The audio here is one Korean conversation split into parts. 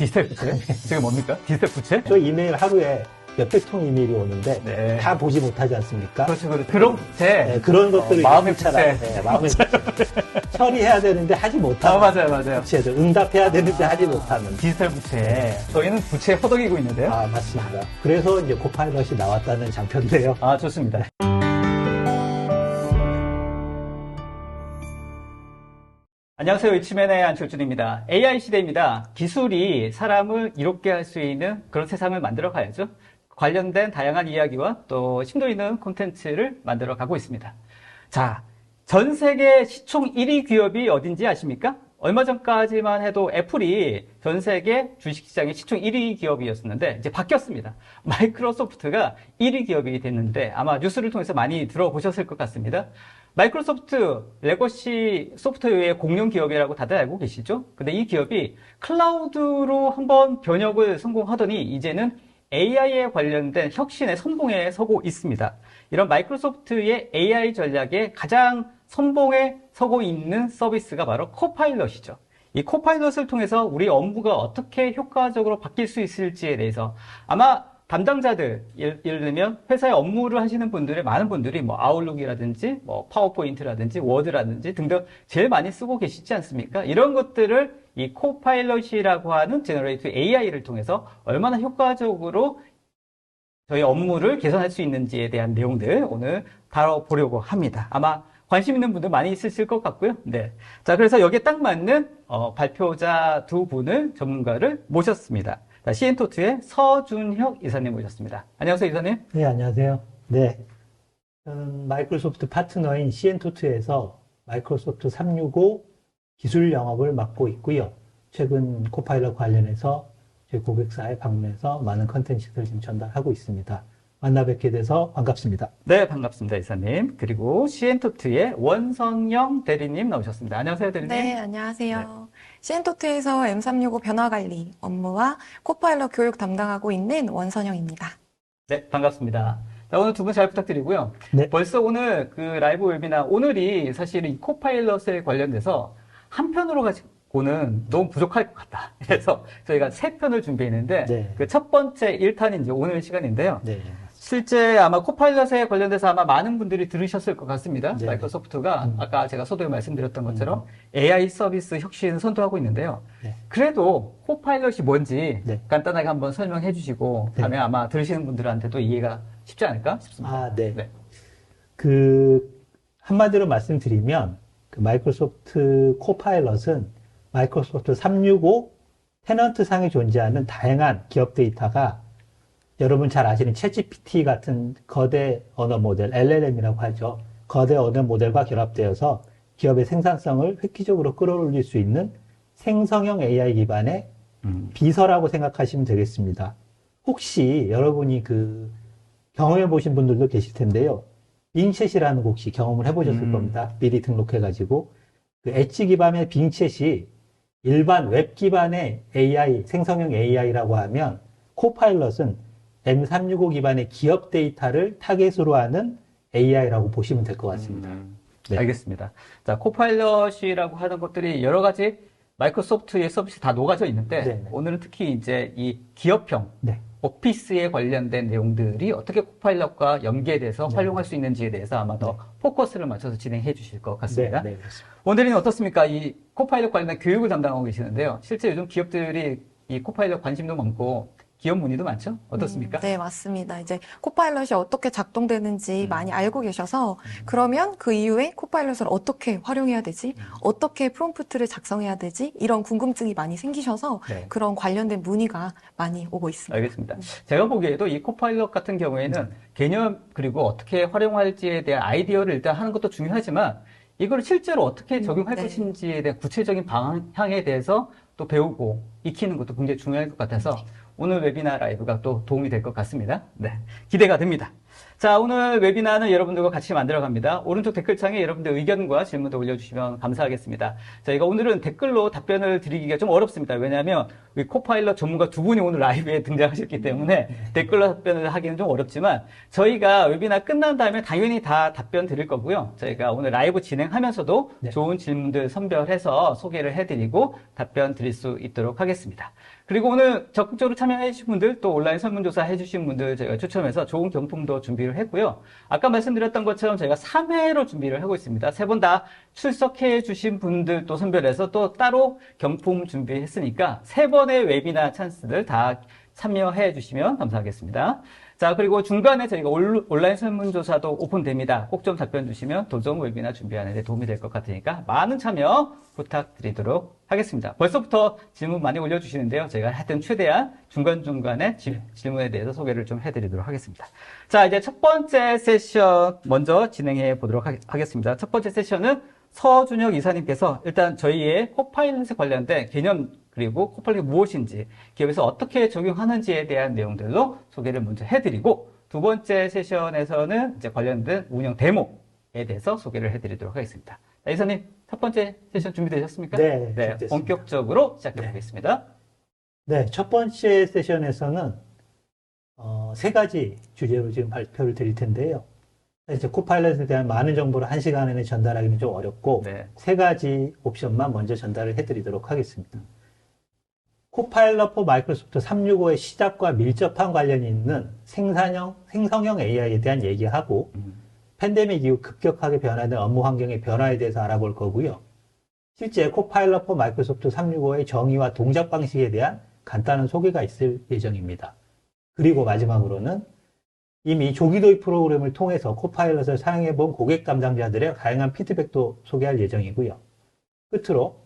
디지털 부채? 지금 뭡니까? 디지털 부채? 저 이메일 하루에 몇백 통 이메일이 오는데 네. 다 보지 못하지 않습니까? 그렇죠. 그런 부채. 네, 그런 것들을 마음의 부채라. 부채. 네, 마음의 부채. 처리해야 되는데 하지 못하는 맞아요. 부채들, 응답해야 되는데 하지 못하는. 디지털 부채. 저희는 부채에 허덕이고 있는데요. 아, 맞습니다. 그래서 이제 코파일럿이 나왔다는 장편인데요. 아, 좋습니다. 안녕하세요. 이치맨의 안철준입니다. AI 시대입니다. 기술이 사람을 이롭게 할 수 있는 그런 세상을 만들어 가야죠. 관련된 다양한 이야기와 또 심도 있는 콘텐츠를 만들어 가고 있습니다. 자, 전 세계 시총 1위 기업이 어딘지 아십니까? 얼마 전까지만 해도 애플이 전 세계 주식시장의 시총 1위 기업이었었는데 이제 바뀌었습니다. 마이크로소프트가 1위 기업이 됐는데 아마 뉴스를 통해서 많이 들어보셨을 것 같습니다. 마이크로소프트 레거시 소프트웨어의 공룡 기업이라고 다들 알고 계시죠? 근데 이 기업이 클라우드로 한번 변혁을 성공하더니 이제는 AI에 관련된 혁신의 선봉에 서고 있습니다. 이런 마이크로소프트의 AI 전략에 가장 선봉에 서고 있는 서비스가 바로 코파일럿이죠. 이 코파일럿을 통해서 우리 업무가 어떻게 효과적으로 바뀔 수 있을지에 대해서 아마 담당자들, 예를 들면 회사의 업무를 하시는 분들의 많은 분들이 뭐 아웃룩이라든지 뭐 파워포인트라든지 워드라든지 등등 제일 많이 쓰고 계시지 않습니까? 이런 것들을 이 코파일럿이라고 하는 제너레이티브 AI를 통해서 얼마나 효과적으로 저희 업무를 개선할 수 있는지에 대한 내용들 오늘 다뤄보려고 합니다. 아마 관심 있는 분들 많이 있으실 것 같고요. 네. 자, 그래서 여기에 딱 맞는 발표자 두 분을 전문가를 모셨습니다. 자, 시엔토트의 서준혁 이사님 모셨습니다. 안녕하세요, 이사님. 네, 안녕하세요. 네. 저는 마이크로소프트 파트너인 시엔토트에서 마이크로소프트 365 기술 영업을 맡고 있고요. 최근 코파일럿 관련해서 저희 고객사에 방문해서 많은 컨텐츠를 지금 전달하고 있습니다. 만나 뵙게 돼서 반갑습니다. 네, 반갑습니다, 이사님. 그리고 시엔토트의 원성영 대리님 나오셨습니다. 안녕하세요, 대리님. 네, 안녕하세요. 시엔토트에서 M365 변화관리 업무와 코파일럿 교육 담당하고 있는 원선영입니다. 네, 반갑습니다. 자, 오늘 두 분 잘 부탁드리고요. 네. 벌써 오늘 그 라이브 웨비나, 오늘이 사실 이 코파일럿에 관련돼서 한 편으로 가지고는 너무 부족할 것 같다. 그래서 저희가 세 편을 준비했는데, 네. 그 첫 번째 1탄이 이제 오늘 시간인데요. 네. 실제 아마 코파일럿에 관련돼서 아마 많은 분들이 들으셨을 것 같습니다. 네. 마이크로소프트가 아까 제가 서두에 말씀드렸던 것처럼 AI 서비스 혁신 선도하고 있는데요. 네. 그래도 코파일럿이 뭔지 네. 간단하게 한번 설명해 주시고 네. 하면 아마 들으시는 분들한테도 이해가 쉽지 않을까 싶습니다. 아, 네. 네. 한마디로 말씀드리면, 그 마이크로소프트 코파일럿은 마이크로소프트 365 테넌트 상에 존재하는 다양한 기업 데이터가 여러분 잘 아시는 챗GPT 같은 거대 언어 모델, LLM이라고 하죠. 거대 언어 모델과 결합되어서 기업의 생산성을 획기적으로 끌어올릴 수 있는 생성형 AI 기반의 비서라고 생각하시면 되겠습니다. 혹시 여러분이 경험해 보신 분들도 계실 텐데요. 빙챗이라는 거 혹시 경험을 해보셨을 겁니다. 미리 등록해가지고. 그 엣지 기반의 빙챗이 일반 웹 기반의 AI, 생성형 AI라고 하면 코파일럿은 M365 기반의 기업 데이터를 타겟으로 하는 AI라고 보시면 될 것 같습니다. 네. 알겠습니다. 자, 코파일럿이라고 하는 것들이 여러 가지 마이크로소프트의 서비스 다 녹아져 있는데 네네. 오늘은 특히 이제 이 기업형 네. 오피스에 관련된 내용들이 어떻게 코파일럿과 연계돼서 활용할 수 있는지에 대해서 아마 더 포커스를 맞춰서 진행해 주실 것 같습니다. 네, 그렇습니다. 원대리는 어떻습니까? 이 코파일럿 관련된 교육을 담당하고 계시는데요. 실제 요즘 기업들이 이 코파일럿 관심도 많고 기업 문의도 많죠? 어떻습니까? 네, 맞습니다. 이제 코파일럿이 어떻게 작동되는지 많이 알고 계셔서 그러면 그 이후에 코파일럿을 어떻게 활용해야 되지? 어떻게 프롬프트를 작성해야 되지? 이런 궁금증이 많이 생기셔서 네. 그런 관련된 문의가 많이 오고 있습니다. 알겠습니다. 제가 보기에도 이 코파일럿 같은 경우에는 개념 그리고 어떻게 활용할지에 대한 아이디어를 일단 하는 것도 중요하지만 이걸 실제로 어떻게 적용할 네. 것인지에 대한 구체적인 방향에 대해서 또 배우고 익히는 것도 굉장히 중요할 것 같아서 오늘 웨비나 라이브가 또 도움이 될 것 같습니다. 네, 기대가 됩니다. 자, 오늘 웨비나는 여러분들과 같이 만들어갑니다. 오른쪽 댓글창에 여러분들 의견과 질문도 올려주시면 감사하겠습니다. 저희가 오늘은 댓글로 답변을 드리기가 좀 어렵습니다. 왜냐하면 우리 코파일럿 전문가 두 분이 오늘 라이브에 등장하셨기 때문에 댓글로 답변을 하기는 좀 어렵지만 저희가 웨비나 끝난 다음에 당연히 다 답변 드릴 거고요. 저희가 오늘 라이브 진행하면서도 네. 좋은 질문들 선별해서 소개를 해드리고 답변 드릴 수 있도록 하겠습니다. 그리고 오늘 적극적으로 참여해 주신 분들, 또 온라인 설문조사 해 주신 분들 저희가 추첨해서 좋은 경품도 준비를 했고요. 아까 말씀드렸던 것처럼 저희가 3회로 준비를 하고 있습니다. 세 번 다 출석해 주신 분들 또 선별해서 또 따로 경품 준비했으니까 세 번의 웨비나 찬스들 다 참여해 주시면 감사하겠습니다. 자, 그리고 중간에 저희가 온라인 설문조사도 오픈됩니다. 꼭 좀 답변 주시면 도전 웨비나 준비하는 데 도움이 될 것 같으니까 많은 참여 부탁드리도록 하겠습니다. 벌써부터 질문 많이 올려주시는데요. 저희가 하여튼 최대한 중간중간에 질문에 대해서 소개를 좀 해드리도록 하겠습니다. 자, 이제 첫 번째 세션 먼저 진행해 보도록 하겠습니다. 첫 번째 세션은 서준혁 이사님께서 일단 저희의 코파일럿에 관련된 개념 그리고 코파일럿이 무엇인지 기업에서 어떻게 적용하는지에 대한 내용들로 소개를 먼저 해드리고 두 번째 세션에서는 이제 관련된 운영 데모에 대해서 소개를 해드리도록 하겠습니다. 자, 이사님 첫 번째 세션 준비되셨습니까? 네, 준비됐습니다. 본격적으로 시작해 보겠습니다. 네, 첫 번째 세션에서는 세 가지 주제로 지금 발표를 드릴 텐데요. 이제 코파일럿에 대한 많은 정보를 1시간 안에 전달하기는 좀 어렵고 네. 세 가지 옵션만 먼저 전달을 해드리도록 하겠습니다. 코파일럿 포 마이크로소프트 365의 시작과 밀접한 관련이 있는 생성형 AI에 대한 얘기하고 팬데믹 이후 급격하게 변화된 업무 환경의 변화에 대해서 알아볼 거고요. 실제 코파일럿 포 마이크로소프트 365의 정의와 동작 방식에 대한 간단한 소개가 있을 예정입니다. 그리고 마지막으로는 이미 조기 도입 프로그램을 통해서 코파일럿을 사용해본 고객 담당자들의 다양한 피드백도 소개할 예정이고요. 끝으로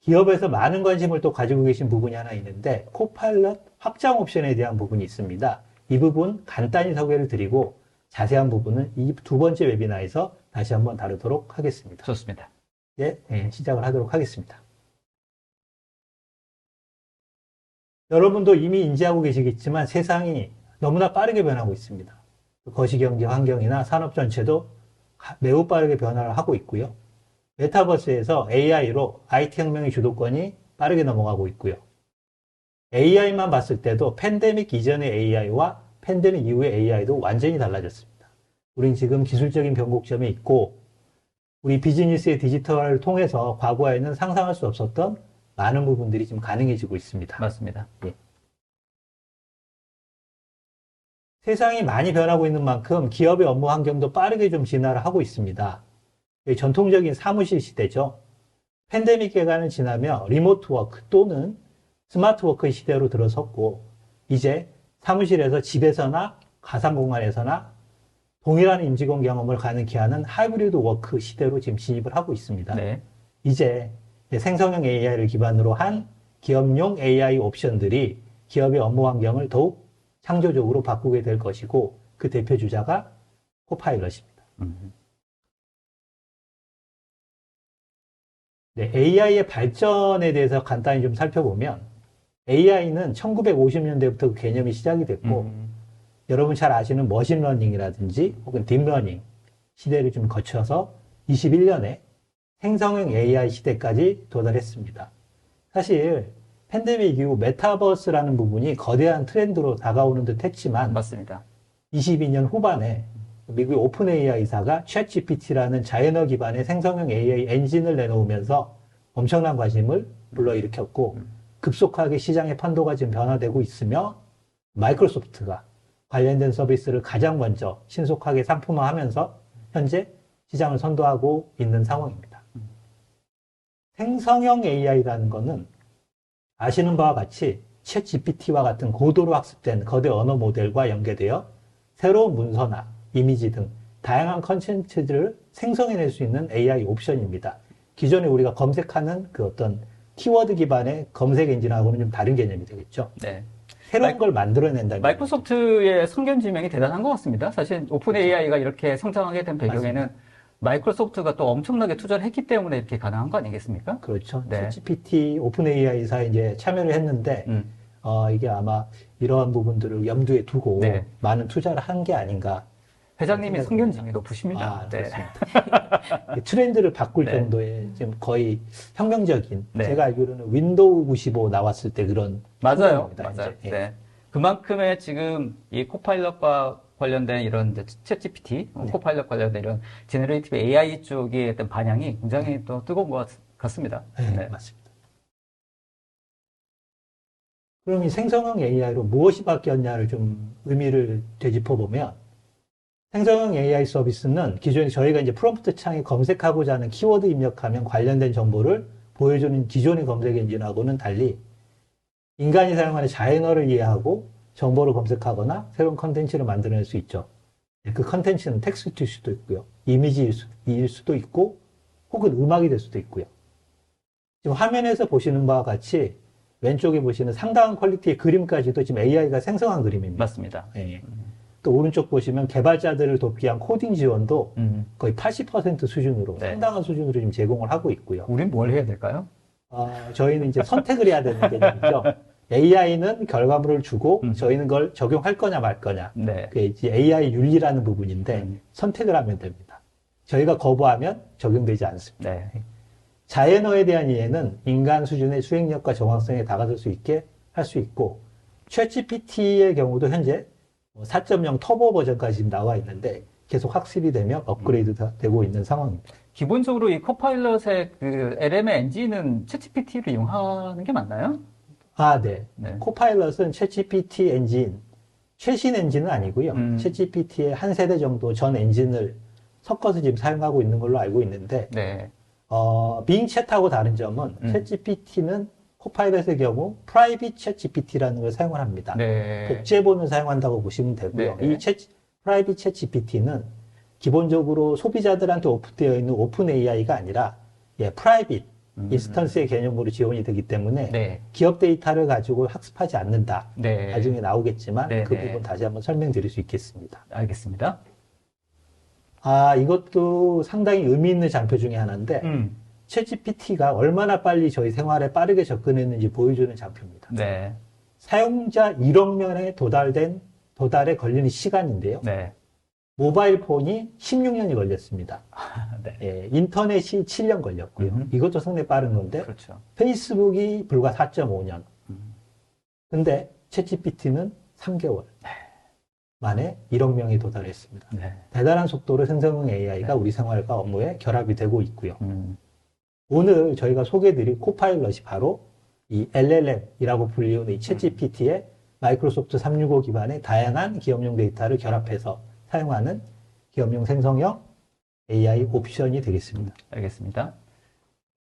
기업에서 많은 관심을 또 가지고 계신 부분이 하나 있는데 코파일럿 확장 옵션에 대한 부분이 있습니다. 이 부분 간단히 소개를 드리고 자세한 부분은 이 두 번째 웨비나에서 다시 한번 다루도록 하겠습니다. 좋습니다. 네, 시작을 하도록 하겠습니다. 여러분도 이미 인지하고 계시겠지만 세상이 너무나 빠르게 변하고 있습니다. 거시경제 환경이나 산업 전체도 매우 빠르게 변화를 하고 있고요. 메타버스에서 AI로 IT 혁명의 주도권이 빠르게 넘어가고 있고요. AI만 봤을 때도 팬데믹 이전의 AI와 팬데믹 이후의 AI도 완전히 달라졌습니다. 우린 지금 기술적인 변곡점에 있고 우리 비즈니스의 디지털을 통해서 과거에는 상상할 수 없었던 많은 부분들이 지금 가능해지고 있습니다. 맞습니다. 예. 세상이 많이 변하고 있는 만큼 기업의 업무 환경도 빠르게 좀 진화를 하고 있습니다. 전통적인 사무실 시대죠. 팬데믹 기간을 지나며 리모트 워크 또는 스마트 워크의 시대로 들어섰고 이제 사무실에서 집에서나 가상 공간에서나 동일한 임직원 경험을 가능케 하는 하이브리드 워크 시대로 지금 진입을 하고 있습니다. 네. 이제 생성형 AI를 기반으로 한 기업용 AI 옵션들이 기업의 업무 환경을 더욱 창조적으로 바꾸게 될 것이고 그 대표 주자가 코파일럿입니다. 네, AI의 발전에 대해서 간단히 좀 살펴보면 AI는 1950년대부터 그 개념이 시작이 됐고 여러분 잘 아시는 머신러닝이라든지 혹은 딥러닝 시대를 좀 거쳐서 21년에 생성형 AI 시대까지 도달했습니다. 사실 팬데믹 이후 메타버스라는 부분이 거대한 트렌드로 다가오는 듯 했지만 맞습니다. 22년 후반에 미국의 오픈 AI사가 챗GPT라는 자연어 기반의 생성형 AI 엔진을 내놓으면서 엄청난 관심을 불러일으켰고 급속하게 시장의 판도가 지금 변화되고 있으며 마이크로소프트가 관련된 서비스를 가장 먼저 신속하게 상품화하면서 현재 시장을 선도하고 있는 상황입니다. 생성형 AI라는 것은 아시는 바와 같이 챗GPT와 같은 고도로 학습된 거대 언어 모델과 연계되어 새로운 문서나 이미지 등 다양한 컨텐츠를 생성해낼 수 있는 AI 옵션입니다. 기존에 우리가 검색하는 그 어떤 키워드 기반의 검색 엔진하고는 좀 다른 개념이 되겠죠. 네. 새로운 걸 만들어낸다는 마이크로소프트의 선견지명이 대단한 것 같습니다. 사실 오픈 AI가 이렇게 성장하게 된 배경에는 맞습니다. 마이크로소프트가 또 엄청나게 투자를 했기 때문에 이렇게 가능한 거 아니겠습니까? 그렇죠. 네. 챗GPT 오픈 AI사에 이제 참여를 했는데 이게 아마 이러한 부분들을 염두에 두고 네. 많은 투자를 한 게 아닌가. 회장님이 선견지명이 높으십니다. 아, 네. 그렇습니다. 트렌드를 바꿀 네. 정도의 지금 거의 혁명적인, 네. 제가 알기로는 윈도우 95 나왔을 때 그런 맞아요. 상황입니다, 맞아요. 이제. 예. 네. 그만큼의 지금 이 코파일럿과 관련된 이런 이제 챗GPT, 코파일럿 관련된 이런 제너레이티브 AI 쪽의 어떤 반향이 굉장히 또 뜨거운 것 같습니다. 네, 네. 맞습니다. 그럼 이 생성형 AI로 무엇이 바뀌었냐를 좀 의미를 되짚어 보면, 생성형 AI 서비스는 기존에 저희가 이제 프롬프트 창에 검색하고자 하는 키워드 입력하면 관련된 정보를 보여주는 기존의 검색 엔진하고는 달리 인간이 사용하는 자연어를 이해하고 정보를 검색하거나 새로운 컨텐츠를 만들어낼 수 있죠. 그 컨텐츠는 텍스트일 수도 있고요. 이미지일 수도 있고 혹은 음악이 될 수도 있고요. 지금 화면에서 보시는 바와 같이 왼쪽에 보시는 상당한 퀄리티의 그림까지도 지금 AI가 생성한 그림입니다. 맞습니다. 예. 또 오른쪽 보시면 개발자들을 돕기 위한 코딩 지원도 거의 80% 수준으로 네. 상당한 수준으로 지금 제공을 하고 있고요. 우린 뭘 해야 될까요? 저희는 이제 선택을 해야 되는 개념이죠. AI는 결과물을 주고 저희는 그걸 적용할 거냐 말 거냐. 네. 그게 이제 AI 윤리라는 부분인데 선택을 하면 됩니다. 저희가 거부하면 적용되지 않습니다. 네. 자연어에 대한 이해는 인간 수준의 수행력과 정확성에 다가설 수 있게 할 수 있고, 챗GPT의 경우도 현재 4.0 터보 버전까지 지금 나와 있는데 계속 학습이 되며 업그레이드 되고 있는 상황입니다. 기본적으로 이 코파일럿의 그 LM의 엔진은 챗GPT를 이용하는 게 맞나요? 네. 네. 코파일럿은 챗GPT 엔진, 최신 엔진은 아니고요. 챗GPT의 한 세대 정도 전 엔진을 섞어서 지금 사용하고 있는 걸로 알고 있는데, 네. 빙 챗하고 다른 점은 챗GPT는 코파일럿의 경우 프라이빗 챗GPT라는 걸 사용을 합니다. 네. 복제본을 사용한다고 보시면 되고요. 네. 이 프라이빗 챗GPT는 기본적으로 소비자들한테 오픈되어 있는 오픈 AI가 아니라 프라이빗 인스턴스의 개념으로 지원이 되기 때문에 네. 기업 데이터를 가지고 학습하지 않는다. 네. 나중에 나오겠지만 네, 그 네. 부분 다시 한번 설명드릴 수 있겠습니다. 알겠습니다. 이것도 상당히 의미 있는 장표 중에 하나인데 챗GPT가 얼마나 빨리 저희 생활에 빠르게 접근했는지 보여주는 장표입니다. 네. 사용자 1억 명에 도달에 걸리는 시간인데요. 네. 모바일 폰이 16년이 걸렸습니다. 네. 인터넷이 7년 걸렸고요. 이것도 상당히 빠른 건데 그렇죠. 페이스북이 불과 4.5년. 근데 챗GPT는 3개월 만에 1억 명이 도달했습니다. 네. 대단한 속도로 생성형 AI가 우리 생활과 업무에 결합이 되고 있고요. 음. 오늘 저희가 소개해드릴 코파일럿이 바로 이 LLM이라고 불리우는 이 챗GPT의 마이크로소프트 365 기반의 다양한 기업용 데이터를 결합해서 사용하는 기업용 생성형 AI 옵션이 되겠습니다. 알겠습니다.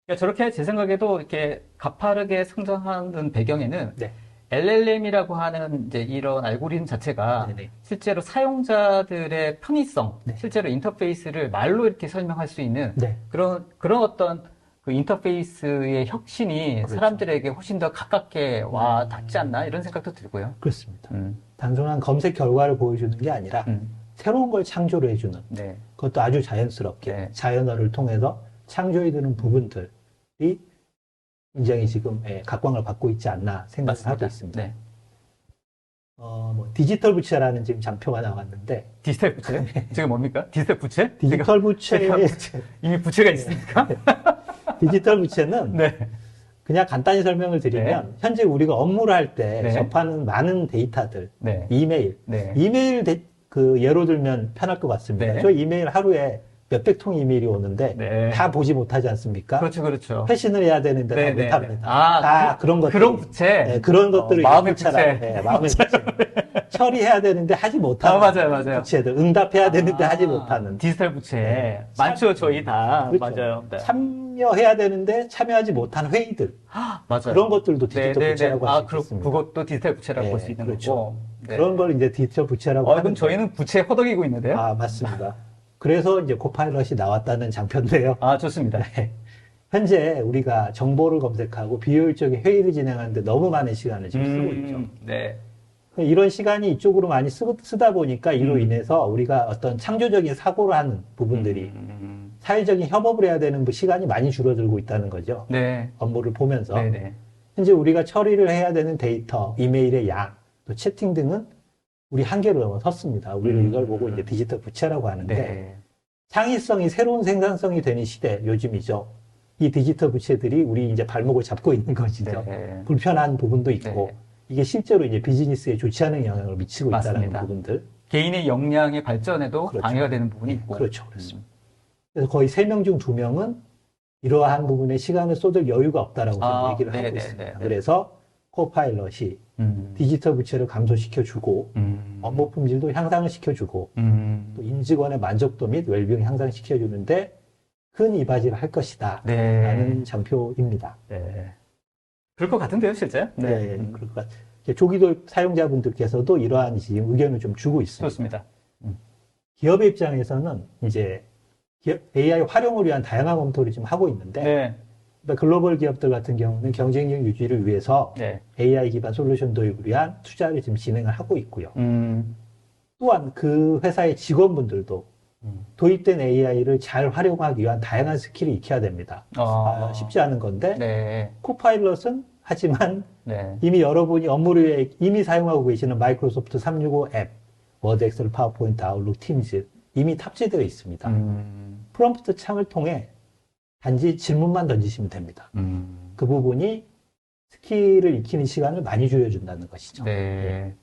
그러니까 저렇게 제 생각에도 이렇게 가파르게 성장하는 배경에는 네. LLM이라고 하는 이제 이런 알고리즘 자체가 네네. 실제로 사용자들의 편의성, 네. 실제로 인터페이스를 말로 이렇게 설명할 수 있는 네. 그런 어떤 그 인터페이스의 혁신이 그렇죠. 사람들에게 훨씬 더 가깝게 와 닿지 않나 이런 생각도 들고요. 그렇습니다. 단순한 검색 결과를 보여주는 게 아니라 새로운 걸 창조를 해주는 네. 그것도 아주 자연스럽게 네. 자연어를 통해서 창조해드는 부분들이 굉장히 지금 각광을 받고 있지 않나 생각을 하고 있습니다. 네. 디지털 부채라는 지금 장표가 나왔는데 디지털 부채? 지금 뭡니까? 디지털 부채? 디지털 부채 이미 부채가 있습니까? 디지털 부채는 네. 그냥 간단히 설명을 드리면 네. 현재 우리가 업무를 할 때 네. 접하는 많은 데이터들, 네. 이메일, 네. 이메일 예로 들면 편할 것 같습니다. 네. 저 이메일 하루에 몇백 통 이메일이 오는데 네. 다 보지 못하지 않습니까? 그렇죠, 그렇죠. 회신을 해야 되는데 네, 다 네, 못합니다. 네. 다 그런 것들. 그런 부채. 네, 그런 것들을 마음의 부채라고. 부채. 네, 마음의 부채. 처리해야 되는데 하지 못하는 맞아요. 부채들. 응답해야 되는데 하지 못하는. 디지털 부채. 네. 많죠, 저희 다. 그렇죠. 맞아요. 네. 참여해야 되는데 참여하지 못한 회의들. 맞아요. 그런 것들도 디지털 네, 부채라고 할 수 있습니다. 그것도 디지털 부채라고 네, 볼 수 있는 그렇죠. 거고. 네. 그런 걸 이제 디지털 부채라고 그럼 하는데. 저희는 부채 허덕이고 있는데요? 맞습니다. 그래서 이제 코파일럿이 나왔다는 장표인데요. 좋습니다. 네. 현재 우리가 정보를 검색하고 비효율적인 회의를 진행하는데 너무 많은 시간을 지금 쓰고 있죠. 네. 이런 시간이 이쪽으로 많이 쓰다 보니까 이로 인해서 우리가 어떤 창조적인 사고를 하는 부분들이 사회적인 협업을 해야 되는 시간이 많이 줄어들고 있다는 거죠. 네. 업무를 보면서. 네네. 현재 우리가 처리를 해야 되는 데이터, 이메일의 양, 또 채팅 등은 우리 한계로 넘어섰습니다. 우리는 이걸 보고 이제 디지털 부채라고 하는데 네. 창의성이 새로운 생산성이 되는 시대 요즘이죠. 이 디지털 부채들이 우리 이제 발목을 잡고 있는 것이죠. 네. 불편한 부분도 있고 네. 이게 실제로 이제 비즈니스에 좋지 않은 영향을 미치고 있다는 맞습니다. 부분들. 개인의 역량의 발전에도 그렇죠. 방해가 되는 부분이 있고. 그렇죠, 그렇습니다. 그래서 거의 3명 중 2명은 이러한 부분에 시간을 쏟을 여유가 없다라고 지금 얘기를 하고 네네, 있습니다. 네네. 그래서 코파일럿이 디지털 부채를 감소시켜주고 업무 품질도 향상을 시켜주고 또 임직원의 만족도 및 웰빙 향상시켜주는데 큰 이바지를 할 것이다 네. 라는 장표입니다. 네. 그럴 것 같은데요, 실제? 네, 그럴 것 같아요. 조기도입 사용자분들께서도 이러한 지금 의견을 좀 주고 있습니다. 좋습니다. 기업의 입장에서는 이제 AI 활용을 위한 다양한 검토를 지금 하고 있는데 네. 그러니까 글로벌 기업들 같은 경우는 경쟁력 유지를 위해서 네. AI 기반 솔루션 도입을 위한 투자를 지금 진행을 하고 있고요. 음. 또한 그 회사의 직원분들도 도입된 AI를 잘 활용하기 위한 다양한 스킬을 익혀야 됩니다. 쉽지 않은 건데 네. 코파일럿은 하지만 네. 이미 여러분이 업무를 위해 이미 사용하고 계시는 마이크로소프트 365 앱, 워드, 엑셀, 파워포인트, 아웃룩, 팀즈 이미 탑재되어 있습니다. 프롬프트 창을 통해 단지 질문만 던지시면 됩니다. 그 부분이 스킬을 익히는 시간을 많이 줄여준다는 것이죠. 네.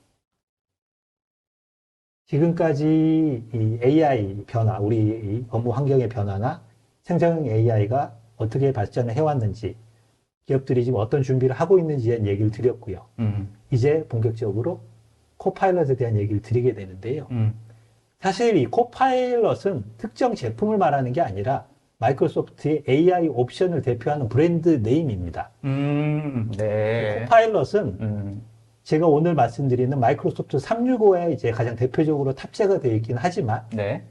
지금까지 이 AI 변화, 우리 이 업무 환경의 변화나 생성형 AI가 어떻게 발전을 해왔는지, 기업들이 지금 어떤 준비를 하고 있는지에 대한 얘기를 드렸고요. 이제 본격적으로 코파일럿에 대한 얘기를 드리게 되는데요. 사실 이 코파일럿은 특정 제품을 말하는 게 아니라 마이크로소프트의 AI 옵션을 대표하는 브랜드 네임입니다. 네. 코파일럿은 제가 오늘 말씀드리는 마이크로소프트 365에 이제 가장 대표적으로 탑재가 되어 있긴 하지만 네.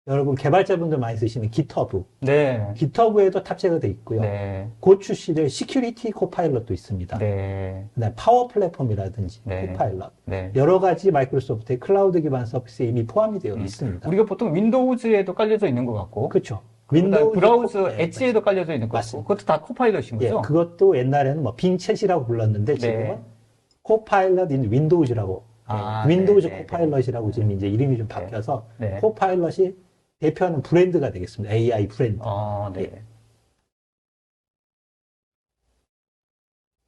여러분 개발자분들 많이 쓰시는 GitHub, 네. GitHub에도 탑재가 되어 있고요. 네. 곧 출시될 시큐리티 코파일럿도 있습니다. 네. 그다음에 파워 플랫폼이라든지 네. 코파일럿, 네. 여러 가지 마이크로소프트의 클라우드 기반 서비스에 이미 포함이 되어 있습니다. 우리가 보통 윈도우즈에도 깔려져 있는 것 같고, 그렇죠. 윈도우 브라우저 네, 엣지에도 깔려져 있는 것 같고, 맞습니다. 그것도 다 코파일럿인 예, 거죠? 그것도 옛날에는 뭐 빙챗이라고 불렀는데 지금은 네. 코파일럿 인 윈도우즈라고 아, 윈도우즈 네, 네, 코파일럿이라고 지금 이제 이름이 좀 바뀌어서 네. 코파일럿이 대표하는 브랜드가 되겠습니다. AI 브랜드. 네. 예.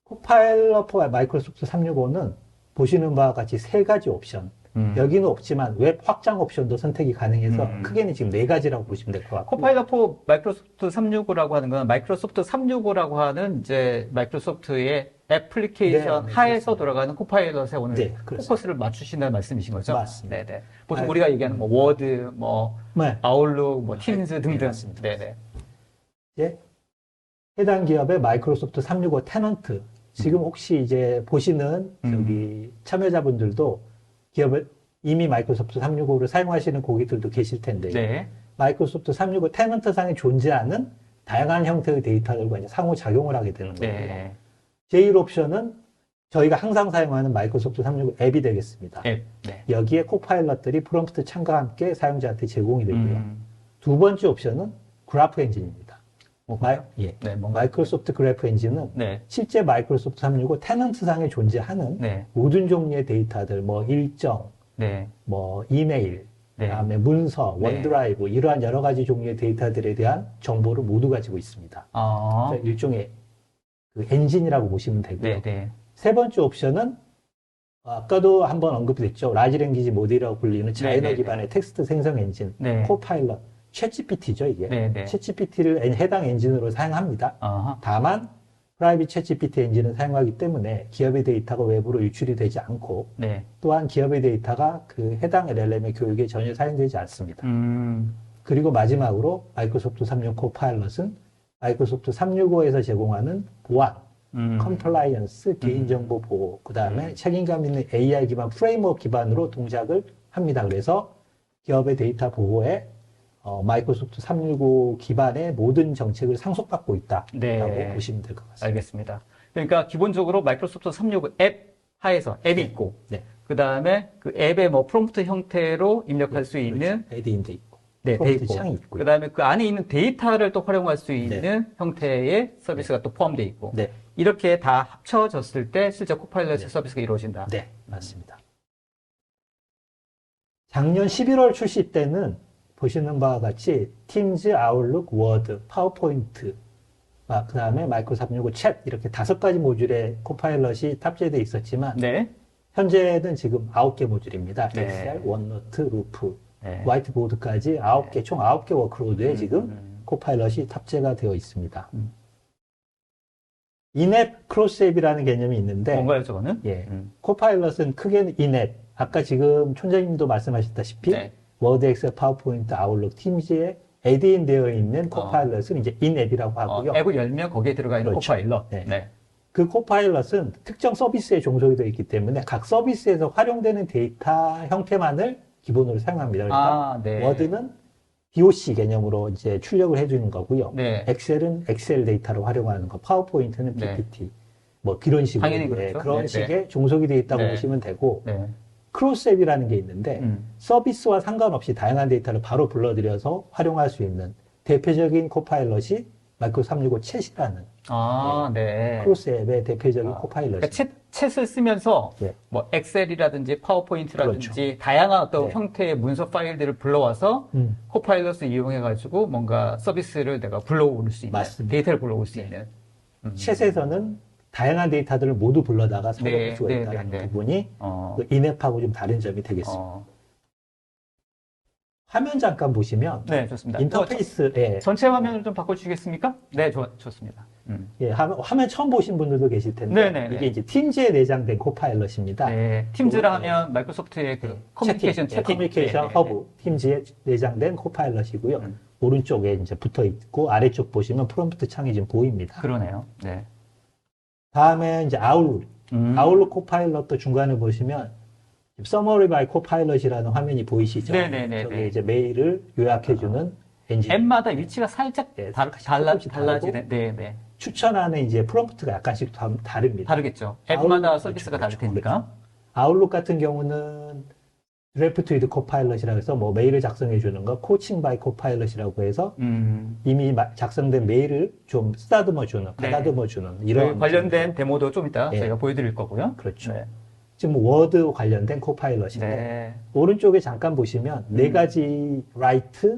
코파일럿 포 마이크로소프트 365는 보시는 바와 같이 세 가지 옵션. 여기는 없지만 웹 확장 옵션도 선택이 가능해서 크게는 지금 네 가지라고 보시면 될 것 같고. 코파일럿 4 마이크로소프트 365라고 하는 건 마이크로소프트 365라고 하는 이제 마이크로소프트의 애플리케이션 네, 네, 하에서 그렇습니다. 돌아가는 코파일럿에 오늘 네, 그렇습니다. 포커스를 맞추신다는 말씀이신 거죠? 맞습니다. 네네. 보통 우리가 얘기하는 뭐 워드, 뭐 네. 아웃룩, 뭐 팀즈 등등. 맞습니다. 네네. 이제 해당 기업의 마이크로소프트 365 테넌트. 지금 혹시 이제 보시는 저기 참여자분들도 기업을 이미 마이크로소프트 365를 사용하시는 고객들도 계실 텐데 네. 마이크로소프트 365 테넌트 상에 존재하는 다양한 형태의 데이터들과 이제 상호작용을 하게 되는 거고요. 네. 제1옵션은 저희가 항상 사용하는 마이크로소프트 365 앱이 되겠습니다. 네. 네. 여기에 코파일럿들이 프롬프트 창과 함께 사용자한테 제공이 되고요. 두 번째 옵션은 그래프 엔진입니다. 예. 네, 뭔가. 마이크로소프트 그래프 엔진은 네. 실제 마이크로소프트 365 테넌트상에 존재하는 네. 모든 종류의 데이터들, 뭐 일정, 네. 뭐 이메일, 네. 그다음에 문서, 네. 원드라이브 이러한 여러 가지 종류의 데이터들에 대한 정보를 모두 가지고 있습니다. 그래서 일종의 그 엔진이라고 보시면 되고요. 네. 네. 세 번째 옵션은 아까도 한번 언급됐죠. 라지 랭귀지 모델이라고 불리는 자연어 네, 네, 기반의 텍스트 생성 엔진, 네. 코파일럿, 챗GPT죠 이게. 네, 네. 챗GPT를 해당 엔진으로 사용합니다. 아하. 다만 프라이빗 챗GPT 엔진을 사용하기 때문에 기업의 데이터가 외부로 유출이 되지 않고 네. 또한 기업의 데이터가 그 해당 LLM의 교육에 전혀 사용되지 않습니다. 그리고 마지막으로 마이크로소프트 365 코파일럿은 마이크로소프트 365에서 제공하는 보안, 컴플라이언스, 개인정보 보호, 그 다음에 책임감 있는 AI 기반 프레임워크 기반으로 동작을 합니다. 그래서 기업의 데이터 보호에 마이크로소프트 365 기반의 모든 정책을 상속받고 있다라고 네. 보시면 될 것 같습니다. 알겠습니다. 그러니까 기본적으로 마이크로소프트 365 앱 하에서 앱이 있고, 네. 그 다음에 그 앱의 뭐 프롬프트 형태로 입력할 수 있는 에드인도 있고, 네, 돼 프롬프트 있고, 창이 있고요. 그 다음에 그 안에 있는 데이터를 또 활용할 수 있는 형태의 서비스가 또 포함되어 있고, 네, 이렇게 다 합쳐졌을 때 실제 코파일럿 서비스가 이루어진다. 네, 맞습니다. 작년 11월 출시 때는 보시는 바와 같이 팀즈, 아웃룩, 워드, 파워포인트, 그 다음에 마이크로 365 챗 이렇게 5가지 모듈의 코파일럿이 탑재되어 있었지만 네. 현재는 지금 9개 모듈입니다. 네. 엑셀, 원노트, 루프, 네. 화이트보드까지 9개, 총 9개 워크로드에 지금 코파일럿이 탑재가 되어 있습니다. 인앱 크로스 앱이라는 개념이 있는데 뭔가요, 저거는? 예. 코파일럿은 크게는 인앱. 아까 지금 촌장님도 말씀하셨다시피 네. 워드, 엑셀, 파워포인트, 아웃룩, 팀즈에 애드인 되어 있는 코파일럿은 이제 인앱이라고 하고요. 앱을 열면 거기에 들어가 있는 그렇죠. 코파일럿. 네. 네. 그 코파일럿은 특정 서비스에 종속이 되어 있기 때문에 각 서비스에서 활용되는 데이터 형태만을 기본으로 사용합니다. 그러니까 아, 네. 워드는 DOC 개념으로 이제 출력을 해주는 거고요. 네. 엑셀은 엑셀 데이터로 활용하는 거, 파워포인트는 네. PPT, 뭐 이런 식으로 당연히 예, 그렇죠. 그런 네, 식의 종속이 되어 있다고 네. 보시면 되고 네. 크로스앱이라는 게 있는데 서비스와 상관없이 다양한 데이터를 바로 불러들여서 활용할 수 있는 대표적인 코파일럿이 마이크로 365 챗이라는 아, 네. 크로스앱의 대표적인 코파일럿입니다. 그러니까 챗을 쓰면서 예. 뭐 엑셀이라든지 파워포인트라든지 그렇죠. 다양한 어떤 네. 형태의 문서 파일들을 불러와서 코파일럿을 이용해가지고 뭔가 서비스를 내가 불러올 수 있는 맞습니다. 데이터를 불러올 수 있는 챗에서는 다양한 데이터들을 모두 불러다가 사용할 네, 수가 네, 있다는 네, 네. 부분이 어, 그 인앱하고 좀 다른 점이 되겠습니다. 화면 잠깐 보시면 네, 좋습니다. 인터페이스에 전체 화면을 좀 바꿔주시겠습니까? 네, 좋습니다. 예, 화면 처음 보신 분들도 계실 텐데 네네네. 이게 이제 팀즈에 내장된 코파일럿입니다. 네, 팀즈라 네. 하면 마이크로소프트의 그 네, 커뮤니케이션 채팅, 채팅. 커뮤니케이션 네, 네, 허브 팀즈에 내장된 코파일럿이고요. 오른쪽에 이제 붙어 있고 아래쪽 보시면 프롬프트 창이 지금 보입니다. 그러네요. 네. 다음에 이제 아웃룩. 아웃룩 코파일럿도 중간에 보시면 서머리 바이 코파일럿이라는 화면이 보이시죠? 네네네. 저기 이제 메일을 요약해주는 엔진. 앱마다 위치가 살짝 네, 달라지네. 다르고 네, 네. 추천하는 이제 프롬프트가 약간씩 다릅니다. 다르겠죠. 앱마다 아웃룩, 서비스가 그렇죠, 다를 테니까. 아웃룩 같은 경우는 드래프트 위드 코파일럿이라고 해서 뭐 메일을 작성해 주는 거, 코칭 바이 코파일럿이라고 해서 이미 작성된 메일을 좀 쓰다듬어 주는, 가다듬어 주는 이런 관련된 데모도 좀 이따 네. 저희가 보여드릴 거고요. 그렇죠. 네. 지금 워드 관련된 코파일럿인데 네. 오른쪽에 잠깐 보시면 네 가지 write,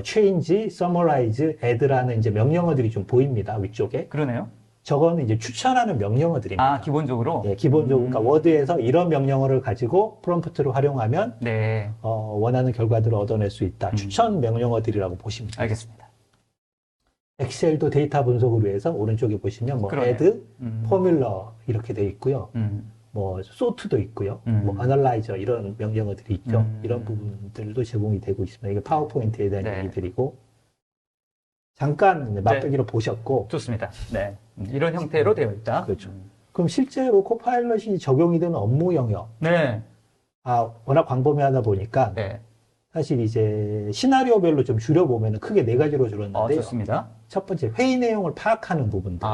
change, summarize, add라는 이제 명령어들이 좀 보입니다. 위쪽에. 그러네요. 저거는 이제 추천하는 명령어들입니다. 아, 기본적으로? 예, 기본적으로 그러니까 워드에서 이런 명령어를 가지고 프롬프트를 활용하면 네. 원하는 결과들을 얻어낼 수 있다. 추천 명령어들이라고 보시면 됩니다. 알겠습니다. 엑셀도 데이터 분석을 위해서 오른쪽에 보시면 뭐 그러네요. add, 포뮬러 이렇게 돼 있고요. 뭐 sort도 있고요. 뭐 analyzer 이런 명령어들이 있죠. 이런 부분들도 제공이 되고 있습니다. 이게 파워포인트에 대한 네. 얘기들이고 잠깐 이제 맛보기로 보셨고 좋습니다. 네. 이런 형태로 되어 있다. 그렇죠. 그럼 실제로 코파일럿이 적용이 되는 업무 영역 네. 워낙 광범위하다 보니까 네. 사실 이제 시나리오별로 좀 줄여보면 크게 네 가지로 줄었는데요. 좋습니다. 첫 번째 회의 내용을 파악하는 부분들.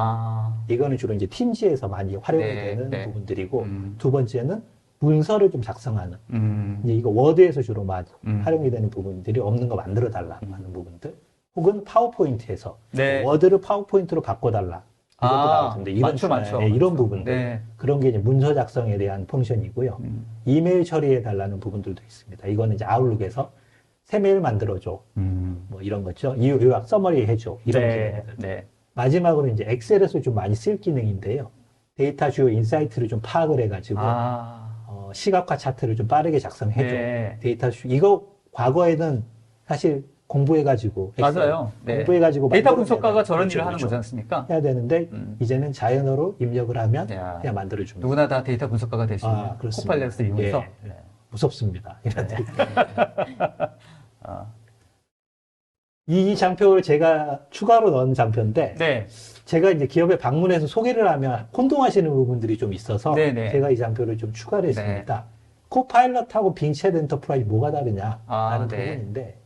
이거는 주로 이제 팀즈에서 많이 활용이 네, 되는 네. 부분들이고 두 번째는 문서를 좀 작성하는 음. 이제 이거 워드에서 주로 많이 음. 활용이 되는 부분들이 없는 거 만들어 달라 하는 부분들 혹은 파워포인트에서 네. 워드를 파워포인트로 바꿔달라 이것도 나오던데 이런 많죠. 이런 부분들 네. 그런 게 이제 문서 작성에 대한 펑션이고요. 이메일 처리해 달라는 부분들도 있습니다. 이거는 이제 아웃룩에서 새 메일 만들어줘. 뭐 이런 거죠. 요약 서머리 해줘. 이런 네. 기능들. 네. 마지막으로 이제 엑셀에서 좀 많이 쓸 기능인데요. 데이터 주요 인사이트를 좀 파악을 해가지고 시각화 차트를 좀 빠르게 작성해줘. 네. 데이터 이거 과거에는 사실 공부해가지고 맞아요. 네. 공부해가지고 데이터 만들어내야 분석가가 저런 그렇죠, 일을 하는 그렇죠. 거지 않습니까? 해야 되는데 이제는 자연어로 입력을 하면 야. 그냥 만들어줍니다. 누구나 다 데이터 분석가가 될 수 있는 그렇습니다. 코파일럿을 이용해서. 예. 무섭습니다. 이런 네. 이 장표를 제가 추가로 넣은 장표인데 네. 제가 이제 기업에 방문해서 소개를 하면 혼동하시는 부분들이 좀 있어서 네네. 제가 이 장표를 좀 추가를 네. 했습니다. 코파일럿하고 빙챗 엔터프라이즈 뭐가 다르냐 라는 네. 부분인데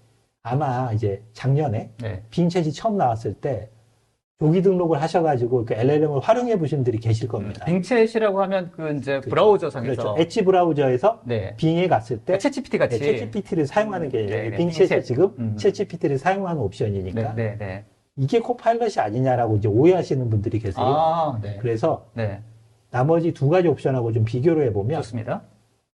아마 이제 작년에 네. 빙챗이 처음 나왔을 때 조기 등록을 하셔가지고 그 LLM을 활용해 보신 분들이 계실 겁니다. 빙챗이라고 하면 그 이제 그렇죠. 브라우저상에서 그렇죠. 엣지 브라우저에서 네. 빙에 갔을 때 챗GPT 같이 챗GPT를 사용하는 게 네, 네. 빙챗이 빙챗. 지금 챗GPT를 사용하는 옵션이니까 네, 네, 네. 이게 코파일럿이 아니냐라고 이제 오해하시는 분들이 계세요. 네. 그래서 네. 나머지 두 가지 옵션하고 좀 비교를 해보면 좋습니다.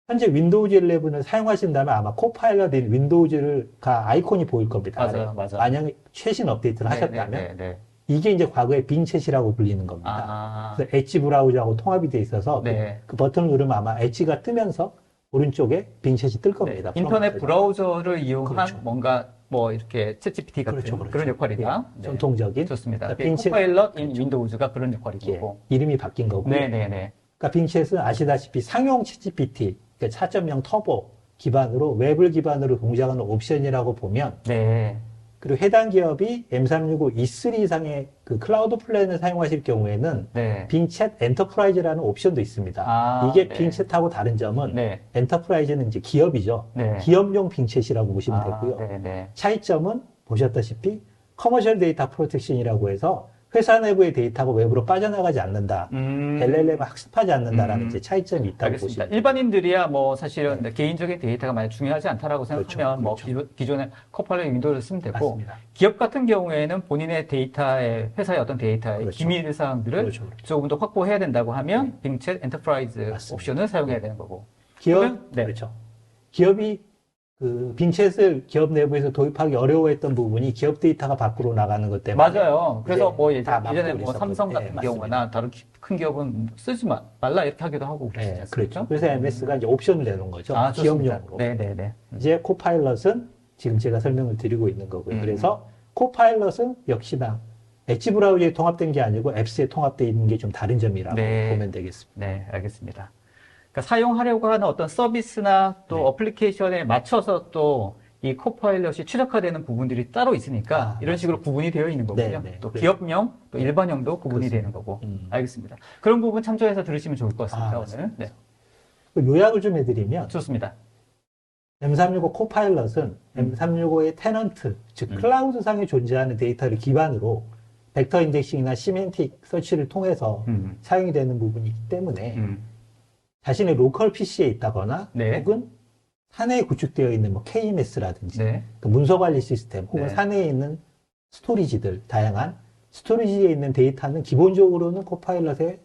현재 윈도우즈 11을 사용하신다면 아마 코파일럿인 윈도우즈가 아이콘이 보일 겁니다. 맞아요, 맞아요. 만약에 최신 업데이트를 하셨다면 네, 네. 이게 이제 과거에 빙챗이라고 불리는 겁니다. 그래서 엣지 브라우저하고 통합이 돼 있어서 네. 그 버튼을 누르면 아마 엣지가 뜨면서 오른쪽에 빙챗이 뜰 겁니다. 인터넷 프롬프트가. 브라우저를 이용한 그렇죠. 뭔가 뭐 이렇게 챗GPT 같은 그렇죠, 그렇죠. 그런 역할이다. 예, 전통적인. 좋습니다. 그러니까 빙챗- 코파일럿 인 윈도우즈가 그런 역할인 예, 거고. 이름이 바뀐 거고요. 네네네. 그러니까 빙챗은 아시다시피 상용 챗GPT, 그러니까 4.0 터보 기반으로 웹을 기반으로 동작하는 옵션이라고 보면, 네. 그리고 해당 기업이 M365 E3 이상의 그 클라우드 플랜을 사용하실 경우에는 네. 빙챗 엔터프라이즈라는 옵션도 있습니다. 아, 이게 네. 빙챗하고 다른 점은 네. 엔터프라이즈는 이제 기업이죠. 네. 기업용 빙챗이라고 보시면 아, 되고요. 네네. 차이점은 보셨다시피 커머셜 데이터 프로텍션이라고 해서 회사 내부의 데이터가 외부로 빠져나가지 않는다. LLM을 학습하지 않는다라는 이제 차이점이 있다고 알겠습니다. 보시면 돼요. 일반인들이야 뭐 사실은 개인적인 데이터가 많이 중요하지 않다라고 생각하면 그렇죠. 뭐 기존의 코파일럿 윈도우를 쓰면 되고 맞습니다. 기업 같은 경우에는 본인의 데이터의 회사의 어떤 데이터의 그렇죠. 기밀 사항들을 그렇죠, 그렇죠. 조금 더 확보해야 된다고 하면 빙챗 엔터프라이즈 맞습니다. 옵션을 사용해야 되는 거고. 기업, 그러면, 네. 그렇죠. 기업이 그 빙챗을 기업 내부에서 도입하기 어려워했던 부분이 기업 데이터가 밖으로 나가는 것 때문에 맞아요. 그래서 이제 뭐 다 막고 예전에 뭐 그랬었거든요. 삼성 네, 같은 맞습니다. 경우나 다른 큰 기업은 쓰지 말라 이렇게 하기도 하고 그러지 네, 않습니까? 그렇죠. 그래서 MS가 이제 옵션을 내놓은 거죠. 아, 좋습니다. 기업용으로. 네네네. 이제 코파일럿은 지금 제가 설명을 드리고 있는 거고요. 그래서 코파일럿은 역시나 엣지 브라우저에 통합된 게 아니고 앱스에 통합되어 있는 게 좀 다른 점이라고 네. 보면 되겠습니다. 네, 알겠습니다. 그러니까 사용하려고 하는 어떤 서비스나 또 네. 어플리케이션에 맞춰서 또 이 코파일럿이 최적화되는 부분들이 따로 있으니까 아, 이런 식으로 구분이 되어 있는 거고요. 네, 네. 또 그래서- 기업용, 또 일반용도 구분이 그렇습니다. 되는 거고. 음. 알겠습니다. 그런 부분 참조해서 들으시면 좋을 것 같습니다, 아, 오늘. 네, 그 요약을 좀 해드리면 좋습니다. M365 코파일럿은 M365의 테넌트, 즉 클라우드상에 존재하는 데이터를 기반으로 벡터 인덱싱이나 시멘틱 서치를 통해서 사용이 되는 부분이기 때문에 자신의 로컬 PC에 있다거나 네. 혹은 사내에 구축되어 있는 뭐 KMS라든지 네. 그 문서 관리 시스템 혹은 네. 사내에 있는 스토리지들 다양한 스토리지에 있는 데이터는 기본적으로는 코파일럿에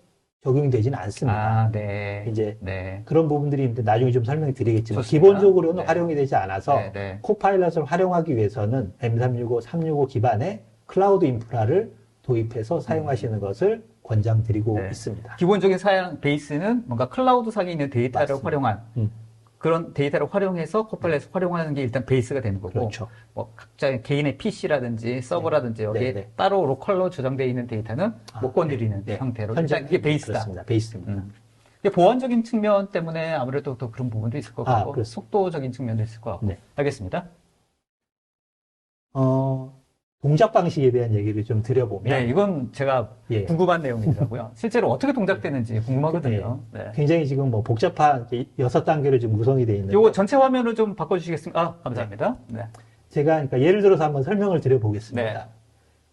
적용이 되지는 않습니다. 아, 네. 이제 네. 그런 부분들이 있는데 나중에 좀 설명드리겠지만 좋습니다. 기본적으로는 네. 활용이 되지 않아서 네, 네. 코파일럿을 활용하기 위해서는 M365, 365 기반의 클라우드 인프라를 도입해서 사용하시는 것을 권장드리고 네. 있습니다. 기본적인 사양 베이스는 뭔가 클라우드 상에 있는 데이터를 맞습니다. 활용한 음. 그런 데이터를 활용해서 코파일럿을 활용하는 게 일단 베이스가 되는 거고 그렇죠. 뭐 각자의 개인의 PC라든지 서버라든지 여기에 네, 네. 따로 로컬로 저장되어 있는 데이터는 못 건드리는 네. 형태로 현재 일단 이게 베이스다. 그렇습니다. 베이스입니다. 이게 보안적인 측면 때문에 아무래도 또 그런 부분도 있을 것 같고 그렇습니다. 속도적인 측면도 있을 것 같고 네. 알겠습니다. 동작 방식에 대한 얘기를 좀 드려보면 네, 이건 제가 예. 궁금한 내용이더라고요. 실제로 어떻게 동작되는지 궁금하거든요. 네. 굉장히 지금 뭐 복잡한 6단계로 지금 구성이 되어 있는데 요거 전체 화면을 좀 바꿔주시겠습니까? 아, 감사합니다. 네. 제가 그러니까 예를 들어서 한번 설명을 드려보겠습니다. 네.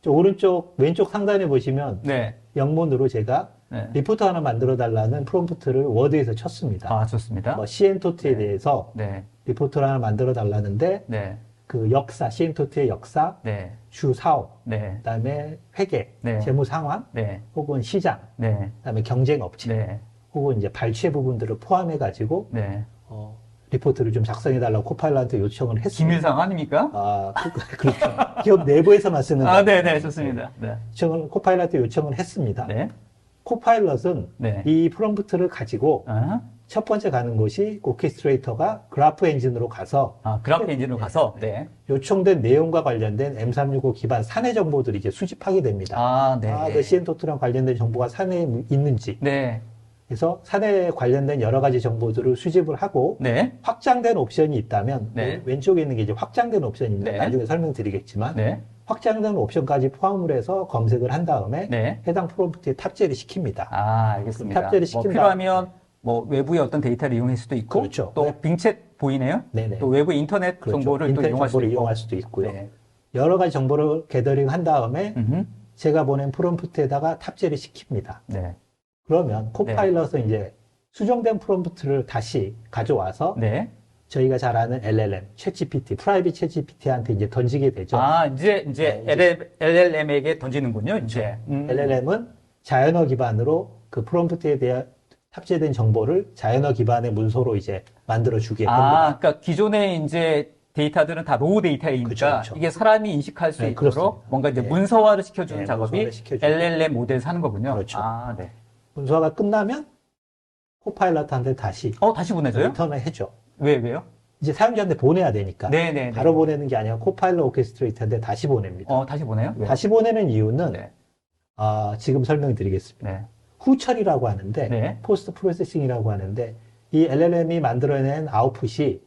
저 오른쪽 왼쪽 상단에 보시면 네. 영문으로 제가 네. 리포트 하나 만들어 달라는 프롬프트를 워드에서 쳤습니다. 아, 좋습니다. 뭐 CN토트에 네. 대해서 네. 리포트를 하나 만들어 달라는데 네. 그 역사, CN토트의 역사, 네. 주 사업, 네. 그다음에 회계, 네. 재무 상황, 네. 혹은 시장, 네. 그다음에 경쟁 업체, 네. 혹은 이제 발췌 부분들을 포함해 가지고 네. 리포트를 좀 작성해 달라고 코파일럿한테 요청을 했습니다. 기밀상 아닙니까? 그렇죠. 기업 내부에서만 쓰는 아, 네네, 좋습니다. 네. 요청을 코파일럿한테 요청을 했습니다. 네. 코파일럿은 네. 이 프롬프트를 가지고 아, 첫 번째 가는 곳이 오케스트레이터가 그래프 엔진으로 가서 그래프 엔진으로 가서, 네. 요청된 내용과 관련된 M365 기반 사내 정보들을 이제 수집하게 됩니다. 아, 네. 그 CN토트랑 관련된 정보가 사내에 있는지. 네. 그래서 사내에 관련된 여러 가지 정보들을 수집을 하고 네. 확장된 옵션이 있다면 네. 왼쪽에 있는 게 이제 확장된 옵션입니다. 네. 나중에 설명드리겠지만 네. 확장된 옵션까지 포함을 해서 검색을 한 다음에 네. 해당 프롬프트에 탑재를 시킵니다. 아, 알겠습니다. 탑재를 뭐 시킨 필요하면 뭐 외부의 어떤 데이터를 이용할 수도 있고, 그렇죠. 또 네. 빙챗 보이네요. 네네. 또 외부 인터넷 그렇죠. 정보를 또 인터넷 이용할 수도 정보를 있고. 이용할 수도 있고요. 네. 여러 가지 정보를 게더링 한 다음에 음흠. 제가 보낸 프롬프트에다가 탑재를 시킵니다. 네. 그러면 코파일럿은 이제 수정된 프롬프트를 다시 가져와서 네. 저희가 잘 아는 LLM, 챗GPT, 프라이빗 챗GPT한테 이제 던지게 되죠. 아, 이제 LLM에게 던지는군요, 이제. LLM은 자연어 기반으로 그 프롬프트에 대한 탑재된 정보를 자연어 기반의 문서로 이제 만들어 주게 됩니다. 그러니까 기존에 이제 데이터들은 다 로우 데이터이니까 그쵸, 그쵸. 이게 사람이 인식할 수 네, 있도록 그렇습니다. 뭔가 이제 네. 문서화를 시켜주는 네, 작업이 문서화를 시켜주고. LLM 모델에서 하는 거군요. 그렇죠. 아, 네. 문서가 끝나면 코파일럿한테 다시 다시 보내줘요? 리턴을 해줘. 왜요? 이제 사용자한테 보내야 되니까 네네. 바로 보내는 게 아니라 코파일럿 오케스트레이터인데 다시 보냅니다. 다시 보내요? 왜? 다시 보내는 이유는 네. 지금 설명드리겠습니다. 네. 후처리라고 하는데 네. 포스트 프로세싱이라고 하는데 이 LLM이 만들어낸 아웃풋이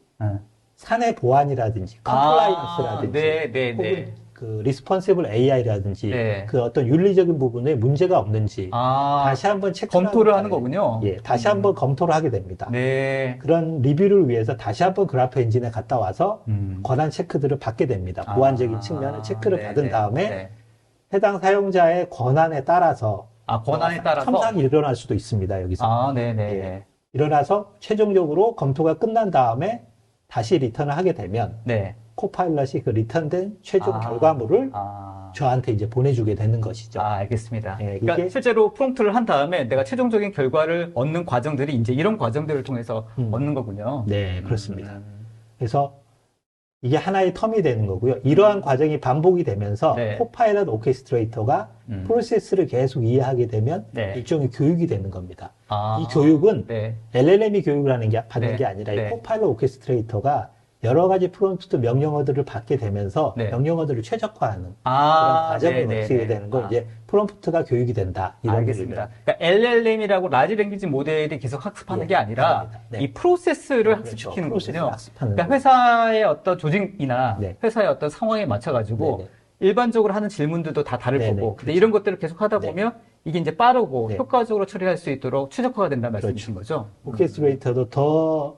사내 보안이라든지 컴플라이언스라든지 네. 혹은 그 리스폰시블 AI라든지 네. 그 어떤 윤리적인 부분에 문제가 없는지 다시 한번 검토를 하는 거군요. 예, 다시 한번 검토를 하게 됩니다. 네. 그런 리뷰를 위해서 다시 한번 그래프 엔진에 갔다 와서 권한 체크들을 받게 됩니다. 보안적인 측면을 체크를 받은 다음에 해당 사용자의 권한에 따라서 권한에 따라서 첨삭이 일어날 수도 있습니다. 여기서 네네. 예. 일어나서 최종적으로 검토가 끝난 다음에 다시 리턴을 하게 되면 네. 코파일럿이 그 리턴된 최종 결과물을 저한테 이제 보내주게 되는 것이죠. 알겠습니다. 예, 그러니까 이게 실제로 프롬프트를 한 다음에 내가 최종적인 결과를 얻는 과정들이 이제 이런 과정들을 통해서 얻는 거군요. 네, 그렇습니다. 그래서 이게 하나의 텀이 되는 거고요. 이러한 과정이 반복이 되면서 코파일럿 오케스트레이터가 프로세스를 계속 이해하게 되면 일종의 교육이 되는 겁니다. 이 교육은 LLM이 교육을 받는 게 아니라 이 코파일럿 오케스트레이터가 여러 가지 프롬프트 명령어들을 받게 되면서 명령어들을 최적화하는 그런 과정을 거치게 되는 걸 이제 프롬프트가 교육이 된다. 이런 알겠습니다. 그러니까 LLM이라고 라지 랭귀지 모델이 계속 학습하는 게 아니라 이 프로세스를 학습시키는 거군요. 그러니까 회사의 어떤 조직이나 회사의 어떤 상황에 맞춰가지고 일반적으로 하는 질문들도 다 다를 거고 근데 이런 것들을 계속 하다 보면 이게 이제 빠르고 효과적으로 처리할 수 있도록 최적화가 된다는 말씀이신 거죠? 오케스트레이터도 더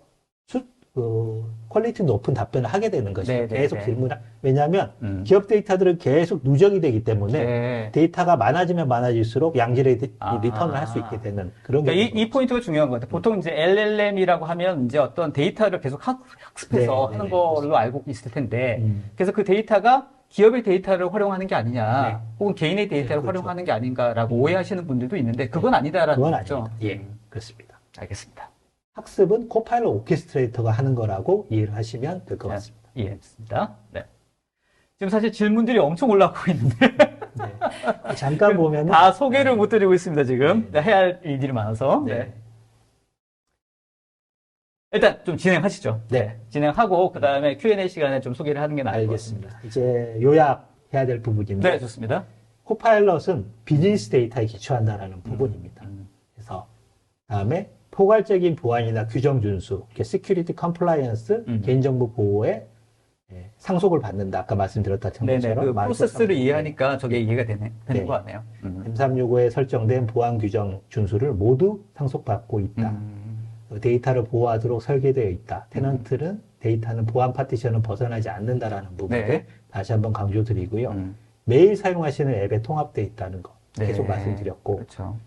퀄리티 높은 답변을 하게 되는 것이죠. 계속 질문을. 왜냐하면 기업 데이터들은 계속 누적이 되기 때문에 데이터가 많아지면 많아질수록 양질의 리턴을 할 수 있게 되는 그런 게. 그러니까 이 포인트가 중요한 것 같아요. 보통 이제 LLM이라고 하면 이제 어떤 데이터를 계속 학습해서 하는 걸로 알고 있을 텐데 그래서 그 데이터가 기업의 데이터를 활용하는 게 아니냐 혹은 개인의 데이터를 활용하는 게 아닌가라고 오해하시는 분들도 있는데 그건 아니다라는 거죠. 예, 그렇습니다. 알겠습니다. 학습은 코파일럿 오케스트레이터가 하는 거라고 이해를 하시면 될 것 같습니다. 이해했습니다. 네. 지금 사실 질문들이 엄청 올라오고 있는데 잠깐 보면 다 소개를 못 드리고 있습니다. 지금 해야 할 일들이 많아서 일단 좀 진행하시죠. 진행하고 그 다음에 Q&A 시간에 좀 소개를 하는 게 나을 것 같습니다. 이제 요약해야 될 부분인데 네, 좋습니다. 코파일럿은 비즈니스 데이터에 기초한다라는 부분입니다. 그래서 다음에 포괄적인 보안이나 규정 준수, 시큐리티 컴플라이언스, 개인정보 보호에 상속을 받는다. 아까 말씀드렸던 것처럼. 그 프로세스를 이해하니까 저게 이해가 되는 거 같네요. M365에 설정된 보안 규정 준수를 모두 상속받고 있다. 데이터를 보호하도록 설계되어 있다. 테넌트는 데이터는 보안 파티션은 벗어나지 않는다라는 부분을 다시 한번 강조드리고요. 매일 사용하시는 앱에 통합되어 있다는 거 계속 말씀드렸고 그렇죠.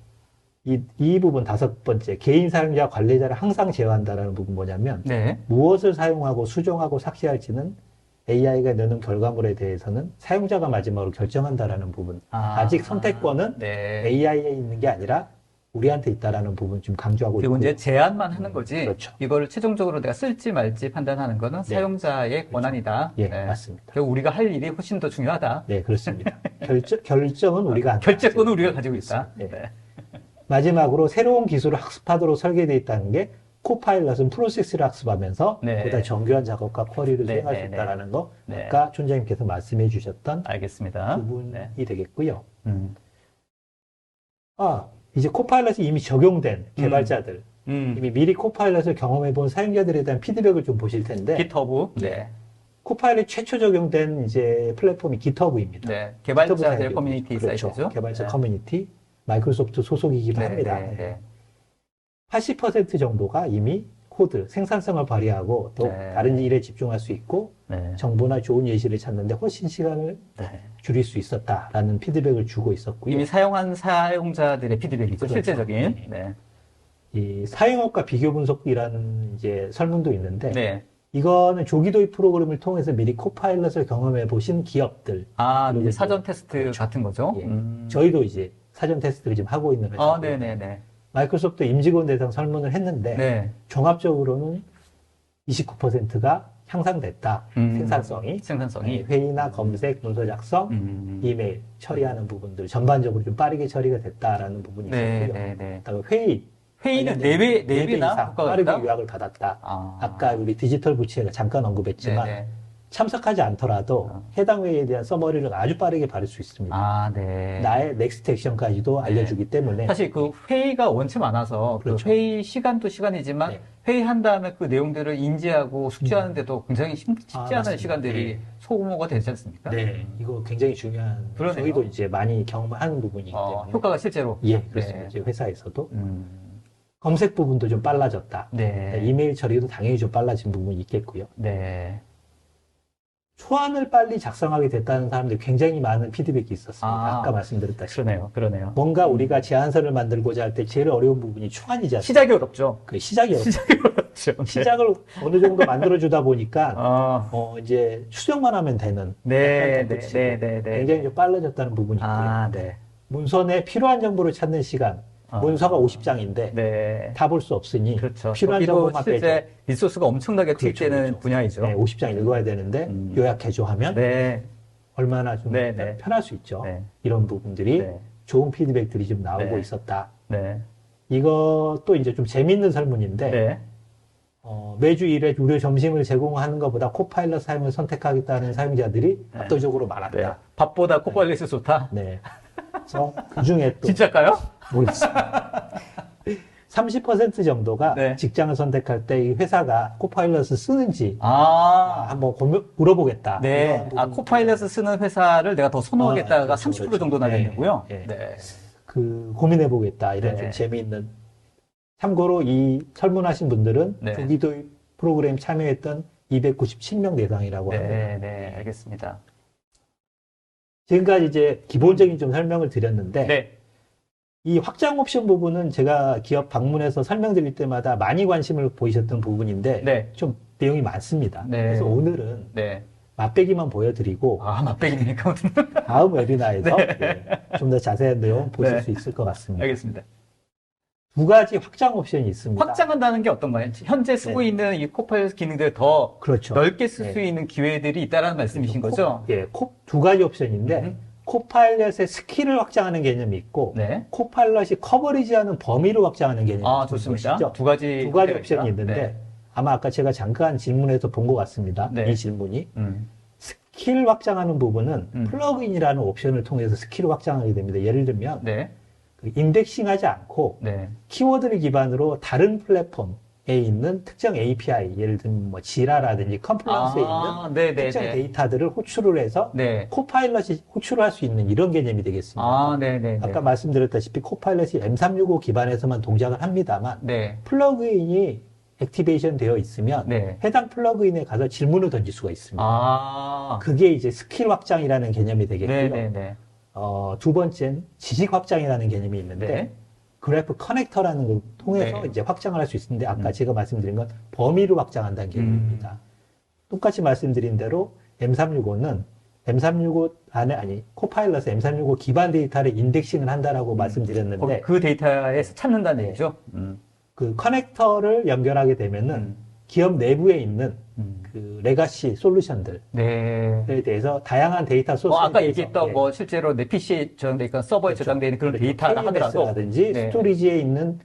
이 부분 5번째, 개인 사용자 관리자를 항상 제어한다라는 부분 뭐냐면 무엇을 사용하고 수정하고 삭제할지는 AI가 내는 결과물에 대해서는 사용자가 마지막으로 결정한다라는 부분. 아직 선택권은 AI에 있는 게 아니라 우리한테 있다라는 부분 좀 강조하고 있고. 그리고 이제 제안만 하는 거지. 이거를 최종적으로 내가 쓸지 말지 판단하는 거는 사용자의 권한이다. 맞습니다. 결국 우리가 할 일이 훨씬 더 중요하다. 네, 그렇습니다. 결정은 우리가 결재권은 우리가 가지고 있다. 마지막으로 새로운 기술을 학습하도록 설계되어 있다는 게 코파일럿은 프로세스를 학습하면서 보다 정교한 작업과 쿼리를 수행할 수 있다는 거 아까 촌장님께서 말씀해 주셨던 부분이 되겠고요. 이제 코파일럿이 이미 적용된 개발자들 이미 미리 코파일럿을 경험해 본 사용자들에 대한 피드백을 좀 보실 텐데 GitHub 코파일럿 최초 적용된 이제 플랫폼이 GitHub입니다. 개발자들 커뮤니티 사이트죠. 개발자 커뮤니티 마이크로소프트 소속이기도 합니다. 80% 정도가 이미 코드, 생산성을 발휘하고 또 다른 일에 집중할 수 있고 정보나 좋은 예시를 찾는데 훨씬 시간을 줄일 수 있었다라는 피드백을 주고 있었고요. 이미 사용한 사용자들의 피드백이죠. 실제적인. 이 사용업과 비교 분석이라는 이제 설문도 있는데 이거는 조기 도입 프로그램을 통해서 미리 코파일럿을 경험해 보신 기업들. 이제 사전 테스트 같은 거죠. 저희도 이제 사전 테스트를 지금 하고 있는 회사. 마이크로소프트 임직원 대상 설문을 했는데 종합적으로는 29%가 향상됐다. 생산성이 회의나 검색, 문서 작성, 이메일 처리하는 부분들 전반적으로 좀 빠르게 처리가 됐다라는 부분이 있었고요. 그다음에 회의는 관련된 네 네 배 배나 이상 효과가 빠르게 있다? 요약을 받았다. 아. 아까 우리 디지털 부채가 잠깐 언급했지만 네네. 참석하지 않더라도 어. 해당 회의에 대한 서머리를 아주 빠르게 받을 수 있습니다. 아, 네. 나의 넥스트 액션까지도 네. 알려주기 때문에 사실 그 회의가 원체 많아서 그렇죠. 그 회의 시간도 시간이지만 네. 회의한 다음에 그 내용들을 인지하고 숙지하는데도 굉장히 쉽지 않은 맞습니다. 시간들이 네. 소모가 되지 않습니까? 네, 이거 굉장히 중요한 그러네요. 저희도 이제 많이 경험하는 부분이기 때문에 효과가 실제로. 예, 그렇습니다. 네. 이제 회사에서도 음, 검색 부분도 좀 빨라졌다. 네. 이메일 처리도 당연히 좀 빨라진 부분이 있겠고요. 네. 초안을 빨리 작성하게 됐다는 사람들이 굉장히 많은 피드백이 있었습니다. 아, 아까 말씀드렸다시피. 그러네요. 뭔가 우리가 제안서를 만들고자 할 때 제일 어려운 부분이 초안이지 않습니까? 시작이 어렵죠. 그 시작이 어렵죠. 시작이 어렵죠. 네. 시작을 어느 정도 만들어주다 보니까 어, 이제 수정만 하면 되는 네, 약간 네, 끝이고 네, 네, 네. 굉장히 좀 빨라졌다는 부분이 있고요. 아, 네. 문서에 필요한 정보를 찾는 시간, 문서가 50장인데 네. 다 볼 수 없으니 그렇죠. 필요한 거기도 정보만 빼죠. 실제 리소스가 엄청나게 투입되는 그렇죠. 분야이죠. 네, 50장 읽어야 되는데 요약해줘 하면 네. 얼마나 좀 네, 네. 편할 수 있죠. 네. 이런 부분들이 네. 좋은 피드백들이 좀 나오고 네. 있었다. 네. 이것도 이제 좀 재밌는 설문인데 네. 매주 일회 무료 점심을 제공하는 것보다 코파일럿 사용을 선택하겠다는 사용자들이 네. 압도적으로 네. 많았다. 밥보다 코파일럿이 좋다? 네. 그래서 그 중에 또 진짜일까요? 모르겠습니다. 30% 정도가 네. 직장을 선택할 때 이 회사가 코파일럿을 쓰는지 아, 한번 물어보겠다. 네. 이런 아, 부분들. 코파일럿을 쓰는 회사를 내가 더 선호하겠다가 그렇죠, 30% 그렇죠. 정도나 네. 되는고요. 네. 네. 고민해보겠다. 이런 네. 좀 재미있는. 참고로 이 설문하신 분들은 네. 부기도 프로그램 참여했던 297명 대상이라고 합니다. 네, 네, 알겠습니다. 지금까지 이제 기본적인 좀 설명을 드렸는데 네. 이 확장 옵션 부분은 제가 기업 방문해서 설명드릴 때마다 많이 관심을 보이셨던 부분인데 네. 좀 내용이 많습니다. 네. 그래서 오늘은 네. 맛배기만 보여드리고 아, 맛배기입니까? 다음 웨비나에서 네. 좀 더 자세한 내용 보실 네. 수 있을 것 같습니다. 알겠습니다. 두 가지 확장 옵션이 있습니다. 확장한다는 게 어떤 거예요? 현재 쓰고 네. 있는 이 코파일럿 기능들을 더 그렇죠. 넓게 쓸 네. 수 있는 기회들이 있다라는 말씀이신 거죠? 두 가지 옵션인데 음. 코파일럿의 스킬을 확장하는 개념이 있고 네. 코파일럿이 커버리지하는 범위를 확장하는 개념이 아, 있는 좋습니다. 것이죠. 두 가지 두 가지 형태가 옵션이 있다. 있는데 네. 아마 아까 제가 잠깐 질문에서 본 것 같습니다. 네. 이 질문이 음. 스킬 확장하는 부분은 음. 플러그인이라는 옵션을 통해서 스킬을 확장하게 됩니다. 예를 들면 네. 그 인덱싱하지 않고 네. 키워드를 기반으로 다른 플랫폼에 있는 특정 API, 예를 들면 뭐 지라라든지 컴플런스에 있는 네, 네, 특정 네. 데이터들을 호출을 해서 네. 코파일럿이 호출할 수 있는 이런 개념이 되겠습니다. 아, 네, 네, 네. 아까 말씀드렸다시피 코파일럿이 M365 기반에서만 동작을 합니다만 네. 플러그인이 액티베이션 되어 있으면 네. 해당 플러그인에 가서 질문을 던질 수가 있습니다. 아. 그게 이제 스킬 확장이라는 개념이 되겠고요. 네, 네, 네. 두 번째는 지식 확장이라는 개념이 있는데 네. 그래프 커넥터라는 걸 통해서 네. 이제 확장을 할 수 있는데 아까 제가 말씀드린 건 범위로 확장한다는 개념입니다. 똑같이 말씀드린 대로 M365는 M365 안에 코파일럿의 M365 기반 데이터를 인덱싱을 한다라고 말씀드렸는데 그 데이터에서 찾는다는 네. 얘기죠? 그 커넥터를 연결하게 되면은 기업 내부에 있는 그 레가시 솔루션들에 네. 대해서 다양한 데이터 소스에 아까 대해서, 얘기했던 예. 뭐 실제로 내 PC에 저장돼 있거나 서버에 그렇죠. 저장돼 있는 그런 그렇죠. 데이터를 하더라도 KMS라든지 네. 스토리지에 있는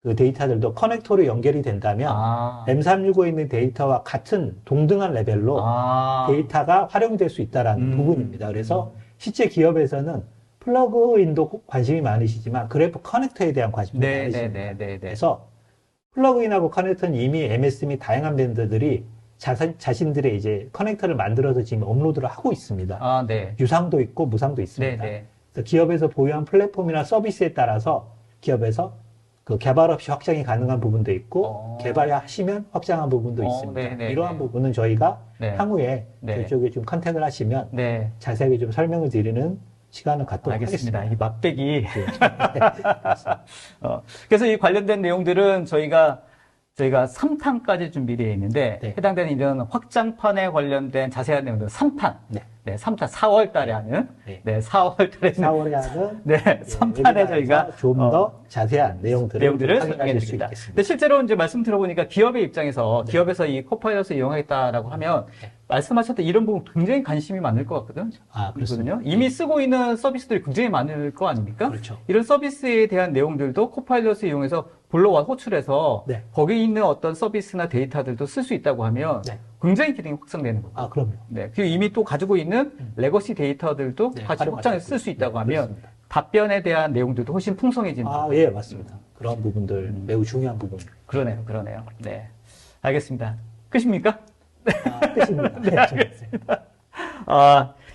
그 데이터들도 커넥터로 연결이 된다면 아. M365에 있는 데이터와 같은 동등한 레벨로 아. 데이터가 활용될 수 있다라는 부분입니다. 그래서 실제 기업에서는 플러그인도 관심이 많으시지만 그래프 커넥터에 대한 관심도 네, 많으십니다. 네, 네, 네, 네. 그래서 플러그인하고 커넥터는 이미 MS 및 다양한 밴드들이 자신들의 이제 커넥터를 만들어서 지금 업로드를 하고 있습니다. 아, 네. 유상도 있고 무상도 있습니다. 네, 네. 그래서 기업에서 보유한 플랫폼이나 서비스에 따라서 기업에서 그 개발 없이 확장이 가능한 부분도 있고 개발하시면 확장한 부분도 있습니다. 네, 네, 이러한 네. 부분은 저희가 네. 향후에 네. 저쪽에 좀 컨택을 하시면 네. 자세하게 좀 설명을 드리는 시간을 갖도록 알겠습니다. 하겠습니다. 이 맛배기. 네. 그래서 이 관련된 내용들은 저희가 3탄까지 준비되어 있는데 네. 해당되는 이런 확장판에 관련된 자세한 내용들은 3탄. 네. 네, 3탄 4월 달에 하는 네. 네, 4월 달에 4월에 하는 네, 3탄에 저희가 좀 더 자세한 내용들을 내용들을 확인하실 설명해 수 드립니다. 있겠습니다. 근데 실제로 이제 말씀 들어보니까 기업의 입장에서 기업에서 이 코파일럿을 이용하겠다라고 하면 말씀하셨던 이런 부분 굉장히 관심이 많을 것 같거든요. 아, 그렇습니다. 이미 쓰고 있는 서비스들이 굉장히 많을 거 아닙니까? 그렇죠. 이런 서비스에 대한 내용들도 코파일럿을 이용해서 불러와 호출해서 네. 거기 있는 어떤 서비스나 데이터들도 쓸 수 있다고 하면 네. 굉장히 기능이 확장되는 거고. 아, 그럼요. 네. 그리고 이미 또 가지고 있는 레거시 데이터들도 네, 같이 활용할 확장해서 수 쓸 수 있고. 있다고 네, 하면 그렇습니다. 답변에 대한 내용들도 훨씬 풍성해지는 아, 거고. 예, 맞습니다. 그런 부분들 매우 중요한 부분입니다. 그러네요. 그러네요. 네. 알겠습니다. 끝입니까? 아, 끝입니다. 네, 알겠습니다.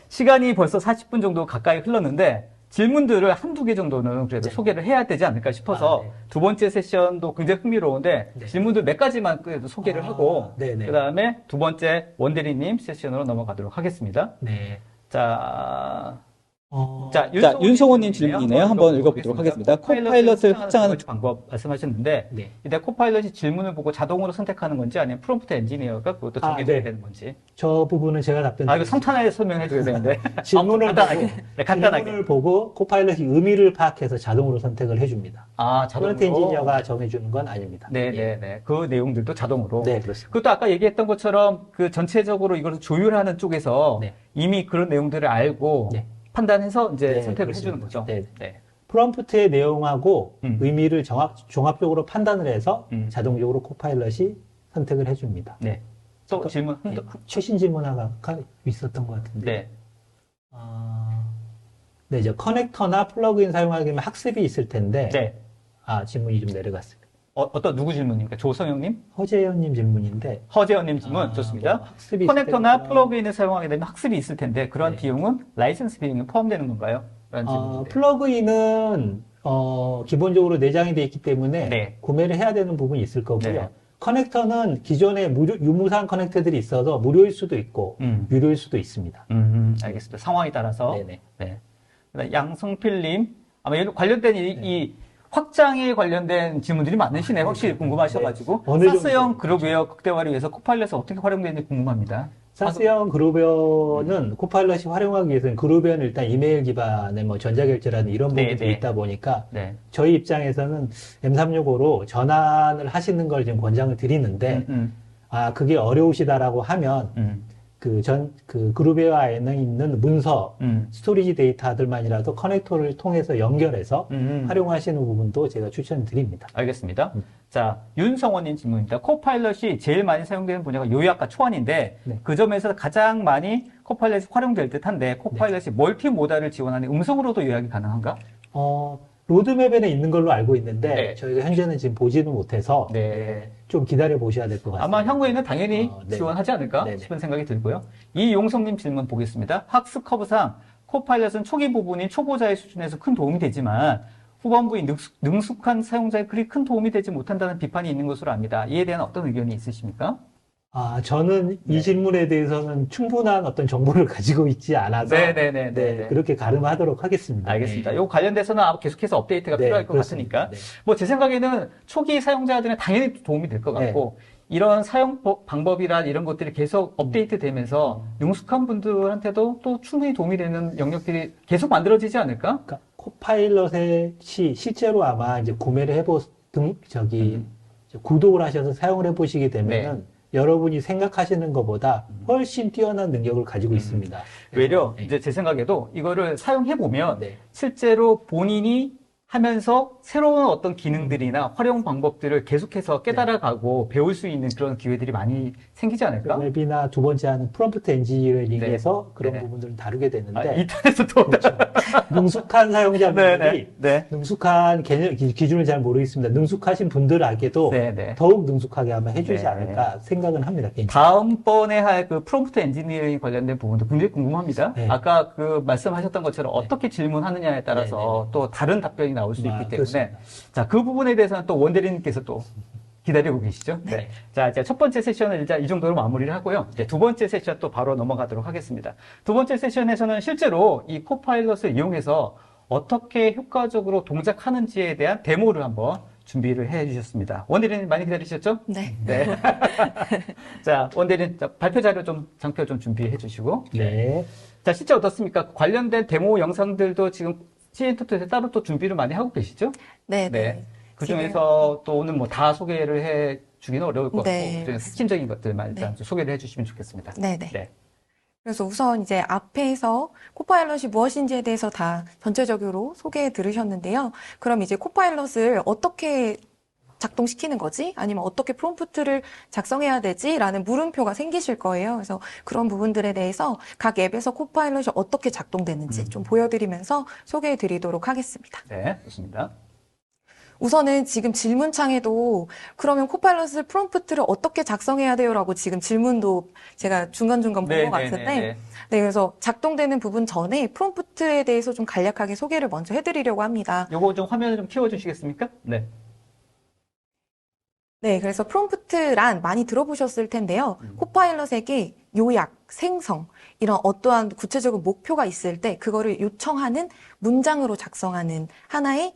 시간이 벌써 40분 정도 가까이 흘렀는데 질문들을 한두 개 정도는 그래도 네. 소개를 해야 되지 않을까 싶어서 네. 두 번째 세션도 굉장히 흥미로운데 네. 질문들 몇 가지만 그래도 소개를 하고 네네. 그 다음에 두 번째 원대리님 세션으로 넘어가도록 하겠습니다. 네. 자, 자, 윤성호님 질문이네요. 한번 읽어보도록 하겠습니다. 코파일럿을 확장하는 방법 말씀하셨는데 네. 이때 코파일럿이 질문을 보고 자동으로 선택하는 건지 아니면 프롬프트 엔지니어가 그것도 정해져야 네. 되는 건지. 저 부분은 제가 답변 이거 성탄하게 설명해 줘야 되는데. 질문을 간단하게. 보고, 네, 간단하게. 질문을 보고 코파일럿이 의미를 파악해서 자동으로 선택을 해줍니다. 자동으로. 프론트 엔지니어가 정해주는 건 아닙니다. 네네네. 그 내용들도 자동으로. 네, 그렇습니다. 그것도 아까 얘기했던 것처럼 그 전체적으로 이걸 조율하는 쪽에서 네. 이미 그런 내용들을 알고 네. 판단해서 이제 네, 선택을 그렇습니다. 해주는 거죠. 네. 네. 프롬프트의 내용하고 의미를 종합적으로 판단을 해서 자동적으로 코파일럿이 선택을 해줍니다. 네. 또 질문. 네, 최신 질문 하나가 있었던 것 같은데. 네. 네, 이제 커넥터나 플러그인 사용하게 되면 학습이 있을 텐데. 네. 질문이 좀 내려갔습니다. 누구 질문입니까? 조성영님? 허재현님 질문인데. 허재현님 질문 좋습니다. 학습이 커넥터나 있을 플러그인을 사용하게 되면 학습이 있을 텐데 그런 네. 비용은 라이선스 비용에 포함되는 건가요? 라는 질문인데. 플러그인은 기본적으로 내장이 되어 있기 때문에 네. 구매를 해야 되는 부분이 있을 거고요. 네. 커넥터는 기존에 유무상 커넥터들이 있어서 무료일 수도 있고 유료일 수도 있습니다. 알겠습니다. 상황에 따라서. 네네. 네. 그다음에 양성필님, 아마 관련된 이 확장에 관련된 질문들이 많으시네요. 확실히 궁금하셔가지고. 네. 어느 정도? 사스형 그룹웨어 극대화를 위해서 코파일럿이 어떻게 활용되는지 궁금합니다. 사스형 그룹웨어는 코파일럿이 활용하기 위해서는 그룹웨어는 일단 이메일 기반의 뭐 전자결제라는 이런 네, 부분들이 네. 있다 보니까 네. 저희 입장에서는 M365로 전환을 하시는 걸 지금 권장을 드리는데 그게 어려우시다라고 하면 그 그룹웨어 안에 있는 문서, 스토리지 데이터들만이라도 커넥터를 통해서 연결해서 활용하시는 부분도 제가 추천드립니다. 알겠습니다. 자, 윤성원님 질문입니다. 코파일럿이 제일 많이 사용되는 분야가 요약과 초안인데 네. 그 점에서 가장 많이 코파일럿이 활용될 듯한데 코파일럿이 멀티모달을 지원하는 음성으로도 요약이 가능한가? 로드맵에는 있는 걸로 알고 있는데 네. 저희가 현재는 지금 보지는 못해서 네. 좀 기다려 보셔야 될 것 같습니다. 아마 향후에는 당연히 네. 지원하지 않을까 네네. 싶은 생각이 들고요. 이용성님 질문 보겠습니다. 학습 커브상 코파일럿은 초기 부분인 초보자의 수준에서 큰 도움이 되지만 후반부인 능숙한 사용자의 그리 큰 도움이 되지 못한다는 비판이 있는 것으로 압니다. 이에 대한 어떤 의견이 있으십니까? 저는 이 질문에 대해서는 충분한 어떤 정보를 가지고 있지 않아서 네네네. 그렇게 가름하도록 하겠습니다. 알겠습니다. 요 관련돼서는 아마 계속해서 업데이트가 네, 필요할 것 그렇습니다. 같으니까. 뭐 제 생각에는 초기 사용자들은 당연히 도움이 될 것 같고 이런 사용 방법이나 이런 것들이 계속 업데이트 되면서 능숙한 분들한테도 또 충분히 도움이 되는 영역들이 계속 만들어지지 않을까? 그러니까 코파일럿이 실제로 아마 이제 구매를 구독을 하셔서 사용을 해보시게 되면은 여러분이 생각하시는 것보다 훨씬 뛰어난 능력을 가지고 있습니다. 외려 네. 이제 제 생각에도 이거를 사용해 보면 네. 실제로 본인이 하면서 새로운 어떤 기능들이나 활용 방법들을 계속해서 깨달아가고 배울 수 있는 그런 기회들이 많이 생기지 않을까? 웹이나 두 번째 하는 프롬프트 엔지니어링에서 네. 그런 네. 부분들을 다루게 되는데 인터넷에서 또 그렇죠. 능숙한 사용자분들이 네. 능숙한 기준을 잘 모르겠습니다. 능숙하신 분들에게도 네. 더욱 능숙하게 아마 해주지 네. 않을까 생각은 합니다. 개인적으로. 다음번에 할 그 프롬프트 엔지니어링 관련된 부분도 굉장히 궁금합니다. 네. 아까 그 말씀하셨던 것처럼 어떻게 질문하느냐에 따라서 또 다른 답변이 나올 수 있기 때문에 그렇습니다. 자, 그 부분에 대해서는 또 원대리님께서 또 기다리고 계시죠? 네. 자, 이제 첫 번째 세션을 이제 이 정도로 마무리를 하고요. 이제 두 번째 세션 또 바로 넘어가도록 하겠습니다. 두 번째 세션에서는 실제로 이 코파일럿을 이용해서 어떻게 효과적으로 동작하는지에 대한 데모를 한번 준비를 해 주셨습니다. 원대리님 많이 기다리셨죠? 네. 네. 자, 원대리님 발표 자료 장표 좀 준비해 주시고. 네. 자, 실제 어떻습니까? 관련된 데모 영상들도 지금 CN터트에서 따로 또 준비를 많이 하고 계시죠? 네. 그 중에서 또 오늘 뭐 다 소개를 해 주기는 어려울 것 같고, 네, 좀 핵심적인 것들만 일단 좀 소개를 해 주시면 좋겠습니다. 네. 네. 그래서 우선 이제 앞에서 코파일럿이 무엇인지에 대해서 다 전체적으로 소개해 들으셨는데요. 그럼 이제 코파일럿을 어떻게 작동시키는 거지? 아니면 어떻게 프롬프트를 작성해야 되지? 라는 물음표가 생기실 거예요. 그래서 그런 부분들에 대해서 각 앱에서 코파일럿이 어떻게 작동되는지 좀 보여드리면서 소개해 드리도록 하겠습니다. 네, 좋습니다. 우선은 지금 질문창에도 그러면 코파일럿을 프롬프트를 어떻게 작성해야 돼요? 라고 지금 질문도 제가 중간중간 본 것 같은데 네, 그래서 작동되는 부분 전에 프롬프트에 대해서 좀 간략하게 소개를 먼저 해드리려고 합니다. 요거 좀 화면을 좀 키워주시겠습니까? 네. 네, 그래서 프롬프트란 많이 들어보셨을 텐데요. 코파일럿에게 요약, 생성, 이런 어떠한 구체적인 목표가 있을 때 그거를 요청하는 문장으로 작성하는 하나의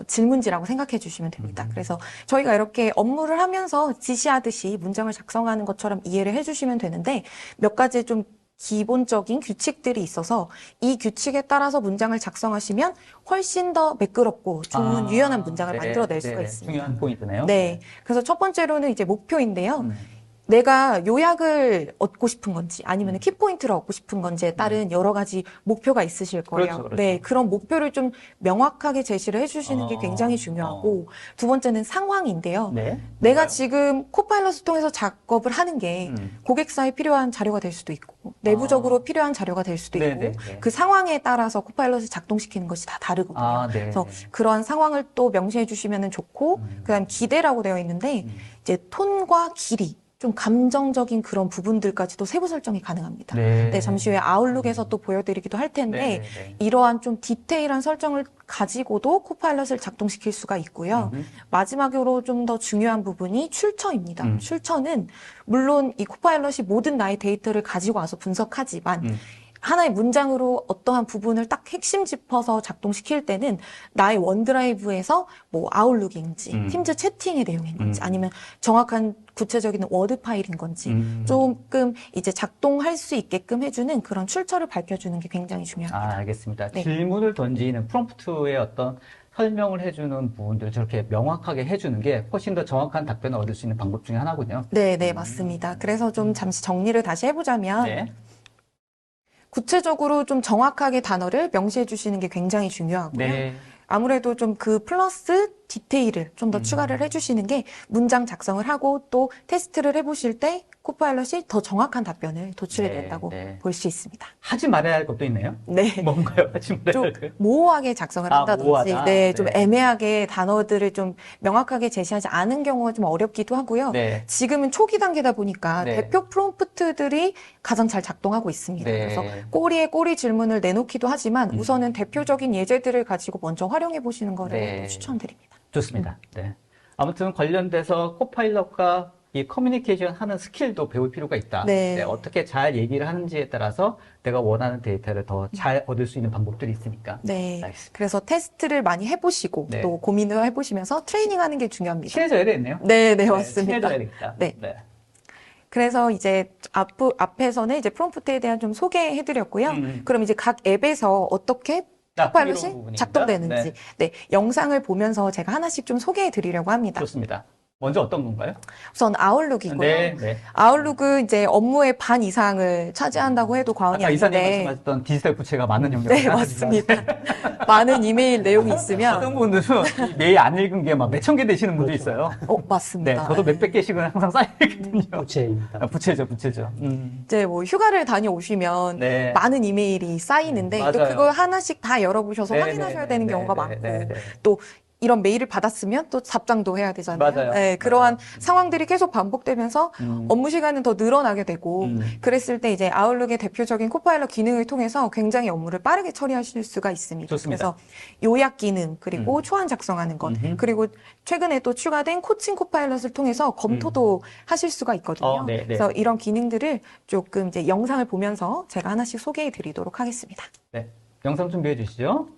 질문지라고 생각해 주시면 됩니다. 그래서 저희가 이렇게 업무를 하면서 지시하듯이 문장을 작성하는 것처럼 이해를 해 주시면 되는데 몇 가지 좀 기본적인 규칙들이 있어서 이 규칙에 따라서 문장을 작성하시면 훨씬 더 매끄럽고 좋은 유연한 문장을 만들어낼 수가 있습니다. 중요한 포인트네요. 네. 그래서 첫 번째로는 이제 목표인데요. 내가 요약을 얻고 싶은 건지 아니면 키포인트를 얻고 싶은 건지에 따른 여러 가지 목표가 있으실 거예요. 그렇죠, 그렇죠. 네, 그런 목표를 좀 명확하게 제시를 해주시는 게 굉장히 중요하고 두 번째는 상황인데요. 네. 내가 지금 코파일럿을 통해서 작업을 하는 게 고객사에 필요한 자료가 될 수도 있고 내부적으로 필요한 자료가 될 수도 있고 네네. 그 상황에 따라서 코파일럿을 작동시키는 것이 다 다르거든요. 네. 그래서 그러한 상황을 또 명시해 주시면 좋고 그다음 기대라고 되어 있는데 이제 톤과 길이 좀 감정적인 그런 부분들까지도 세부 설정이 가능합니다. 네, 잠시 후에 아웃룩에서 또 보여드리기도 할 텐데 이러한 좀 디테일한 설정을 가지고도 코파일럿을 작동시킬 수가 있고요. 마지막으로 좀 더 중요한 부분이 출처입니다. 출처는 물론 이 코파일럿이 모든 나의 데이터를 가지고 와서 분석하지만 하나의 문장으로 어떠한 부분을 딱 핵심 짚어서 작동시킬 때는 나의 원드라이브에서 뭐 아웃룩인지 팀즈 채팅의 내용인 건지 아니면 정확한 구체적인 워드 파일인 건지 조금 이제 작동할 수 있게끔 해주는 그런 출처를 밝혀주는 게 굉장히 중요합니다. 알겠습니다. 네. 질문을 던지는 프롬프트의 어떤 설명을 해주는 부분들을 저렇게 명확하게 해주는 게 훨씬 더 정확한 답변을 얻을 수 있는 방법 중에 하나군요. 네, 네, 맞습니다. 그래서 좀 잠시 정리를 다시 해보자면 네. 구체적으로 좀 정확하게 단어를 명시해 주시는 게 굉장히 중요하고요. 네. 아무래도 좀 그 플러스 디테일을 좀 더 추가를 해주시는 게 문장 작성을 하고 또 테스트를 해보실 때 코파일럿이 더 정확한 답변을 도출해낸다고 볼 수 있습니다. 하지 말아야 할 것도 있네요. 네. 뭔가요? 하지 말아야 좀 할 것. 모호하게 작성을 한다든지, 모호하다. 네, 좀 네. 애매하게 단어들을 좀 명확하게 제시하지 않은 경우가 좀 어렵기도 하고요. 네. 지금은 초기 단계다 보니까 네. 대표 프롬프트들이 가장 잘 작동하고 있습니다. 네. 그래서 꼬리에 꼬리 질문을 내놓기도 하지만 우선은 대표적인 예제들을 가지고 먼저 활용해 보시는 거를 네. 추천드립니다. 좋습니다. 네. 아무튼 관련돼서 코파일럿과 이 커뮤니케이션 하는 스킬도 배울 필요가 있다. 네. 어떻게 잘 얘기를 하는지에 따라서 내가 원하는 데이터를 더 잘 얻을 수 있는 방법들이 있으니까. 네. 알겠습니다. 그래서 테스트를 많이 해보시고 네. 또 고민을 해보시면서 트레이닝하는 게 중요합니다. 친해져야 되겠네요. 네, 네, 맞습니다. 친해져야 되겠다. 네. 그래서 이제 앞에서는 이제 프롬프트에 대한 좀 소개해드렸고요. 그럼 이제 각 앱에서 어떻게 코파일럿이 작동되는지 네, 영상을 보면서 제가 하나씩 좀 소개해드리려고 합니다. 좋습니다. 먼저 어떤 건가요? 우선 아웃룩이고요. 네. 아웃룩은 이제 업무의 반 이상을 차지한다고 해도 과언이 아까 이사님 아닌데 말씀하셨던 디지털 부채가 많은 영역을 네, 맞습니다. 많은 이메일 내용이 있으면 어떤 분들은 이 메일 안 읽은 게 막 몇천 개 되시는 분도 있어요. 맞습니다. 네, 저도 몇백 개씩은 항상 쌓여있거든요. 부채입니다. 부채죠. 이제 뭐 휴가를 다녀오시면 네. 많은 이메일이 쌓이는데 또 맞아요. 그걸 하나씩 다 열어보셔서 네, 확인하셔야 네, 되는 네, 경우가 네, 많고 네. 또 이런 메일을 받았으면 또 답장도 해야 되잖아요. 맞아요. 네, 그러한 상황들이 계속 반복되면서 업무 시간은 더 늘어나게 되고 그랬을 때 이제 아웃룩의 대표적인 코파일럿 기능을 통해서 굉장히 업무를 빠르게 처리하실 수가 있습니다. 좋습니다. 그래서 요약 기능 그리고 초안 작성하는 것 그리고 최근에 또 추가된 코칭 코파일럿을 통해서 검토도 하실 수가 있거든요. 네. 그래서 이런 기능들을 조금 이제 영상을 보면서 제가 하나씩 소개해 드리도록 하겠습니다. 네. 영상 준비해 주시죠.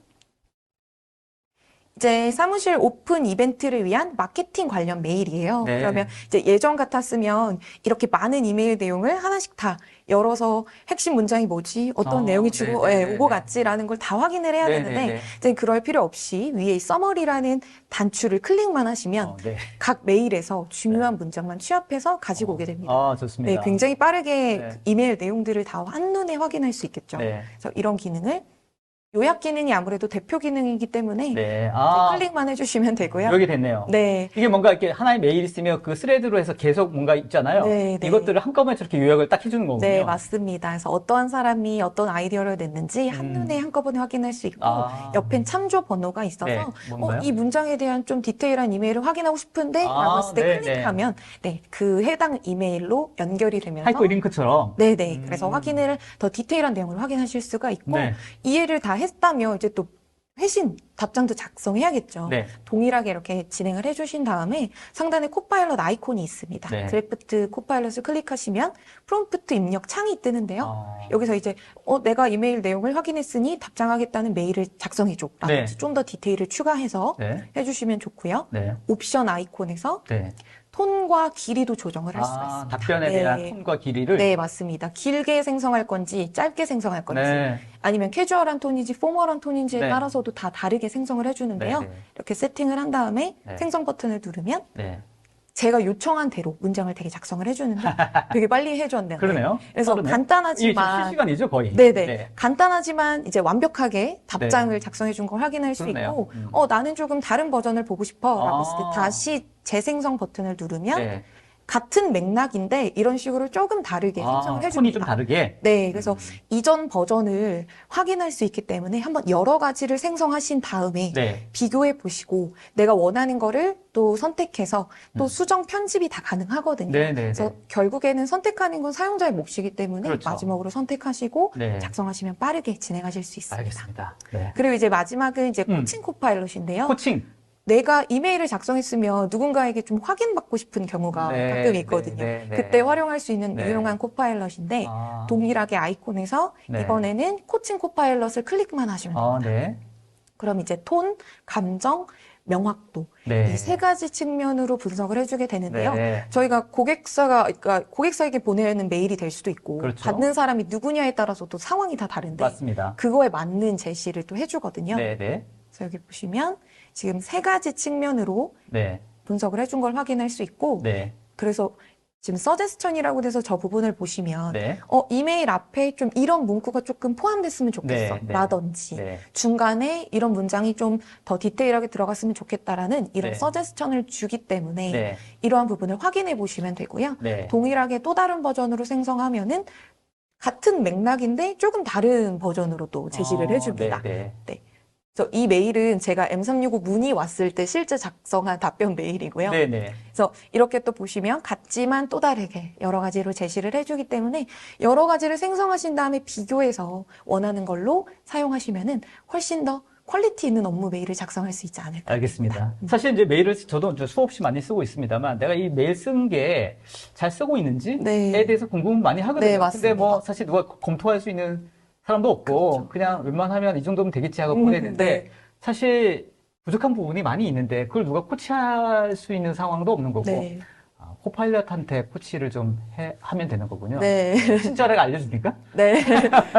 이제 사무실 오픈 이벤트를 위한 마케팅 관련 메일이에요. 네. 그러면 이제 예전 같았으면 이렇게 많은 이메일 내용을 하나씩 다 열어서 핵심 문장이 뭐지, 어떤 내용이 주고 오고 갔지라는 걸 다 확인을 해야 되는데 이제 그럴 필요 없이 위에 이 서머리라는 단추를 클릭만 하시면 각 메일에서 중요한 문장만 취합해서 가지고 오게 됩니다. 좋습니다. 네, 굉장히 빠르게 이메일 내용들을 다 한눈에 확인할 수 있겠죠. 네. 그래서 이런 기능을 요약 기능이 아무래도 대표 기능이기 때문에 네. 이제 아, 클릭만 해주시면 되고요. 여기 됐네요. 네. 이게 뭔가 이렇게 하나의 메일이 있으면 그 스레드로 해서 계속 뭔가 있잖아요. 네, 네. 이것들을 한꺼번에 저렇게 요약을 딱 해주는 거군요. 네, 맞습니다. 그래서 어떠한 사람이 어떤 아이디어를 냈는지 한눈에 한꺼번에 확인할 수 있고, 아. 옆엔 참조 번호가 있어서, 네, 뭔가요? 이 문장에 대한 좀 디테일한 이메일을 확인하고 싶은데, 아, 라고 했을 때 네, 클릭하면, 네, 그 해당 이메일로 연결이 되면서, 하이퍼 링크처럼. 네네. 그래서 확인을, 더 디테일한 내용을 확인하실 수가 있고, 네. 이해를 다 했다면, 이제 또 회신 답장도 작성해야겠죠. 네. 동일하게 이렇게 진행을 해주신 다음에 상단에 코파일럿 아이콘이 있습니다. 네. 드래프트 코파일럿을 클릭하시면 프롬프트 입력 창이 뜨는데요. 아. 여기서 이제 내가 이메일 내용을 확인했으니 답장하겠다는 메일을 작성해줘. 라든지 네. 좀 더 디테일을 추가해서 네. 해주시면 좋고요. 네. 옵션 아이콘에서 네. 톤과 길이도 조정을 할 수가 있습니다. 답변에 대한 톤과 길이를. 네, 맞습니다. 길게 생성할 건지 짧게 생성할 건지 네. 아니면 캐주얼한 톤인지 포멀한 톤인지에 네. 따라서도 다 다르게 생성을 해주는데요. 네, 네. 이렇게 세팅을 한 다음에 네. 생성 버튼을 누르면 네. 제가 요청한 대로 문장을 되게 작성을 해주는데 되게 빨리 해줬네요. 그러네요. 그래서 빠르네. 이게 간단하지만 실시간이죠, 거의. 네네. 네. 간단하지만 이제 완벽하게 답장을 네. 작성해 준 걸 확인할 수 그러네요. 있고, 나는 조금 다른 버전을 보고 싶어. 라고 했을 때 아. 다시 재생성 버튼을 누르면 네. 같은 맥락인데 이런 식으로 조금 다르게 생성을 톤이 해줍니다. 좀 다르게. 네, 그래서 이전 버전을 확인할 수 있기 때문에 한번 여러 가지를 생성하신 다음에 네. 비교해 보시고 내가 원하는 거를 또 선택해서 또 수정 편집이 다 가능하거든요. 네, 네, 그래서 네. 결국에는 선택하는 건 사용자의 몫이기 때문에 그렇죠. 마지막으로 선택하시고 네. 작성하시면 빠르게 진행하실 수 있습니다. 알겠습니다. 네. 그리고 이제 마지막은 이제 코칭 코파일럿인데요. 코칭. 내가 이메일을 작성했으면 누군가에게 좀 확인받고 싶은 경우가 네, 가끔 있거든요. 네, 네, 네. 그때 활용할 수 있는 네. 유용한 코파일럿인데 아. 동일하게 아이콘에서 네. 이번에는 코칭 코파일럿을 클릭만 하시면 돼요. 네. 그럼 이제 톤, 감정, 명확도 네. 이 세 가지 측면으로 분석을 해주게 되는데요. 네. 저희가 그러니까 고객사에게 보내는 메일이 될 수도 있고 그렇죠. 받는 사람이 누구냐에 따라서 또 상황이 다 다른데 맞습니다. 그거에 맞는 제시를 또 해주거든요. 네, 네. 그래서 여기 보시면 지금 세 가지 측면으로 네. 분석을 해준 걸 확인할 수 있고 네. 그래서 지금 서제스천이라고 돼서 저 부분을 보시면 네. 이메일 앞에 좀 이런 문구가 조금 포함됐으면 좋겠어 네, 네. 라든지 네. 중간에 이런 문장이 좀 더 디테일하게 들어갔으면 좋겠다라는 이런 네. 서제스천을 주기 때문에 네. 이러한 부분을 확인해 보시면 되고요. 네. 동일하게 또 다른 버전으로 생성하면은 같은 맥락인데 조금 다른 버전으로 또 제시를 해줍니다. 네. 그래서 이 메일은 제가 M365 문의 왔을 때 실제 작성한 답변 메일이고요. 네. 네. 그래서 이렇게 또 보시면 같지만 또 다르게 여러 가지로 제시를 해주기 때문에 여러 가지를 생성하신 다음에 비교해서 원하는 걸로 사용하시면은 훨씬 더 퀄리티 있는 업무 메일을 작성할 수 있지 않을까. 알겠습니다. 사실 이제 메일을 저도 이제 수없이 많이 쓰고 있습니다만 내가 이 메일 쓴 게 잘 쓰고 있는지에 네. 대해서 궁금 많이 하거든요. 네, 맞습니다. 근데 뭐 사실 누가 검토할 수 있는 사람도 없고 그냥 웬만하면 이 정도면 되겠지 하고 보내는데 네. 사실 부족한 부분이 많이 있는데 그걸 누가 코치할 수 있는 상황도 없는 거고 네. 코파일럿한테 코치를 좀 하면 되는 거군요. 네. 친절하게 알려줍니까? 네.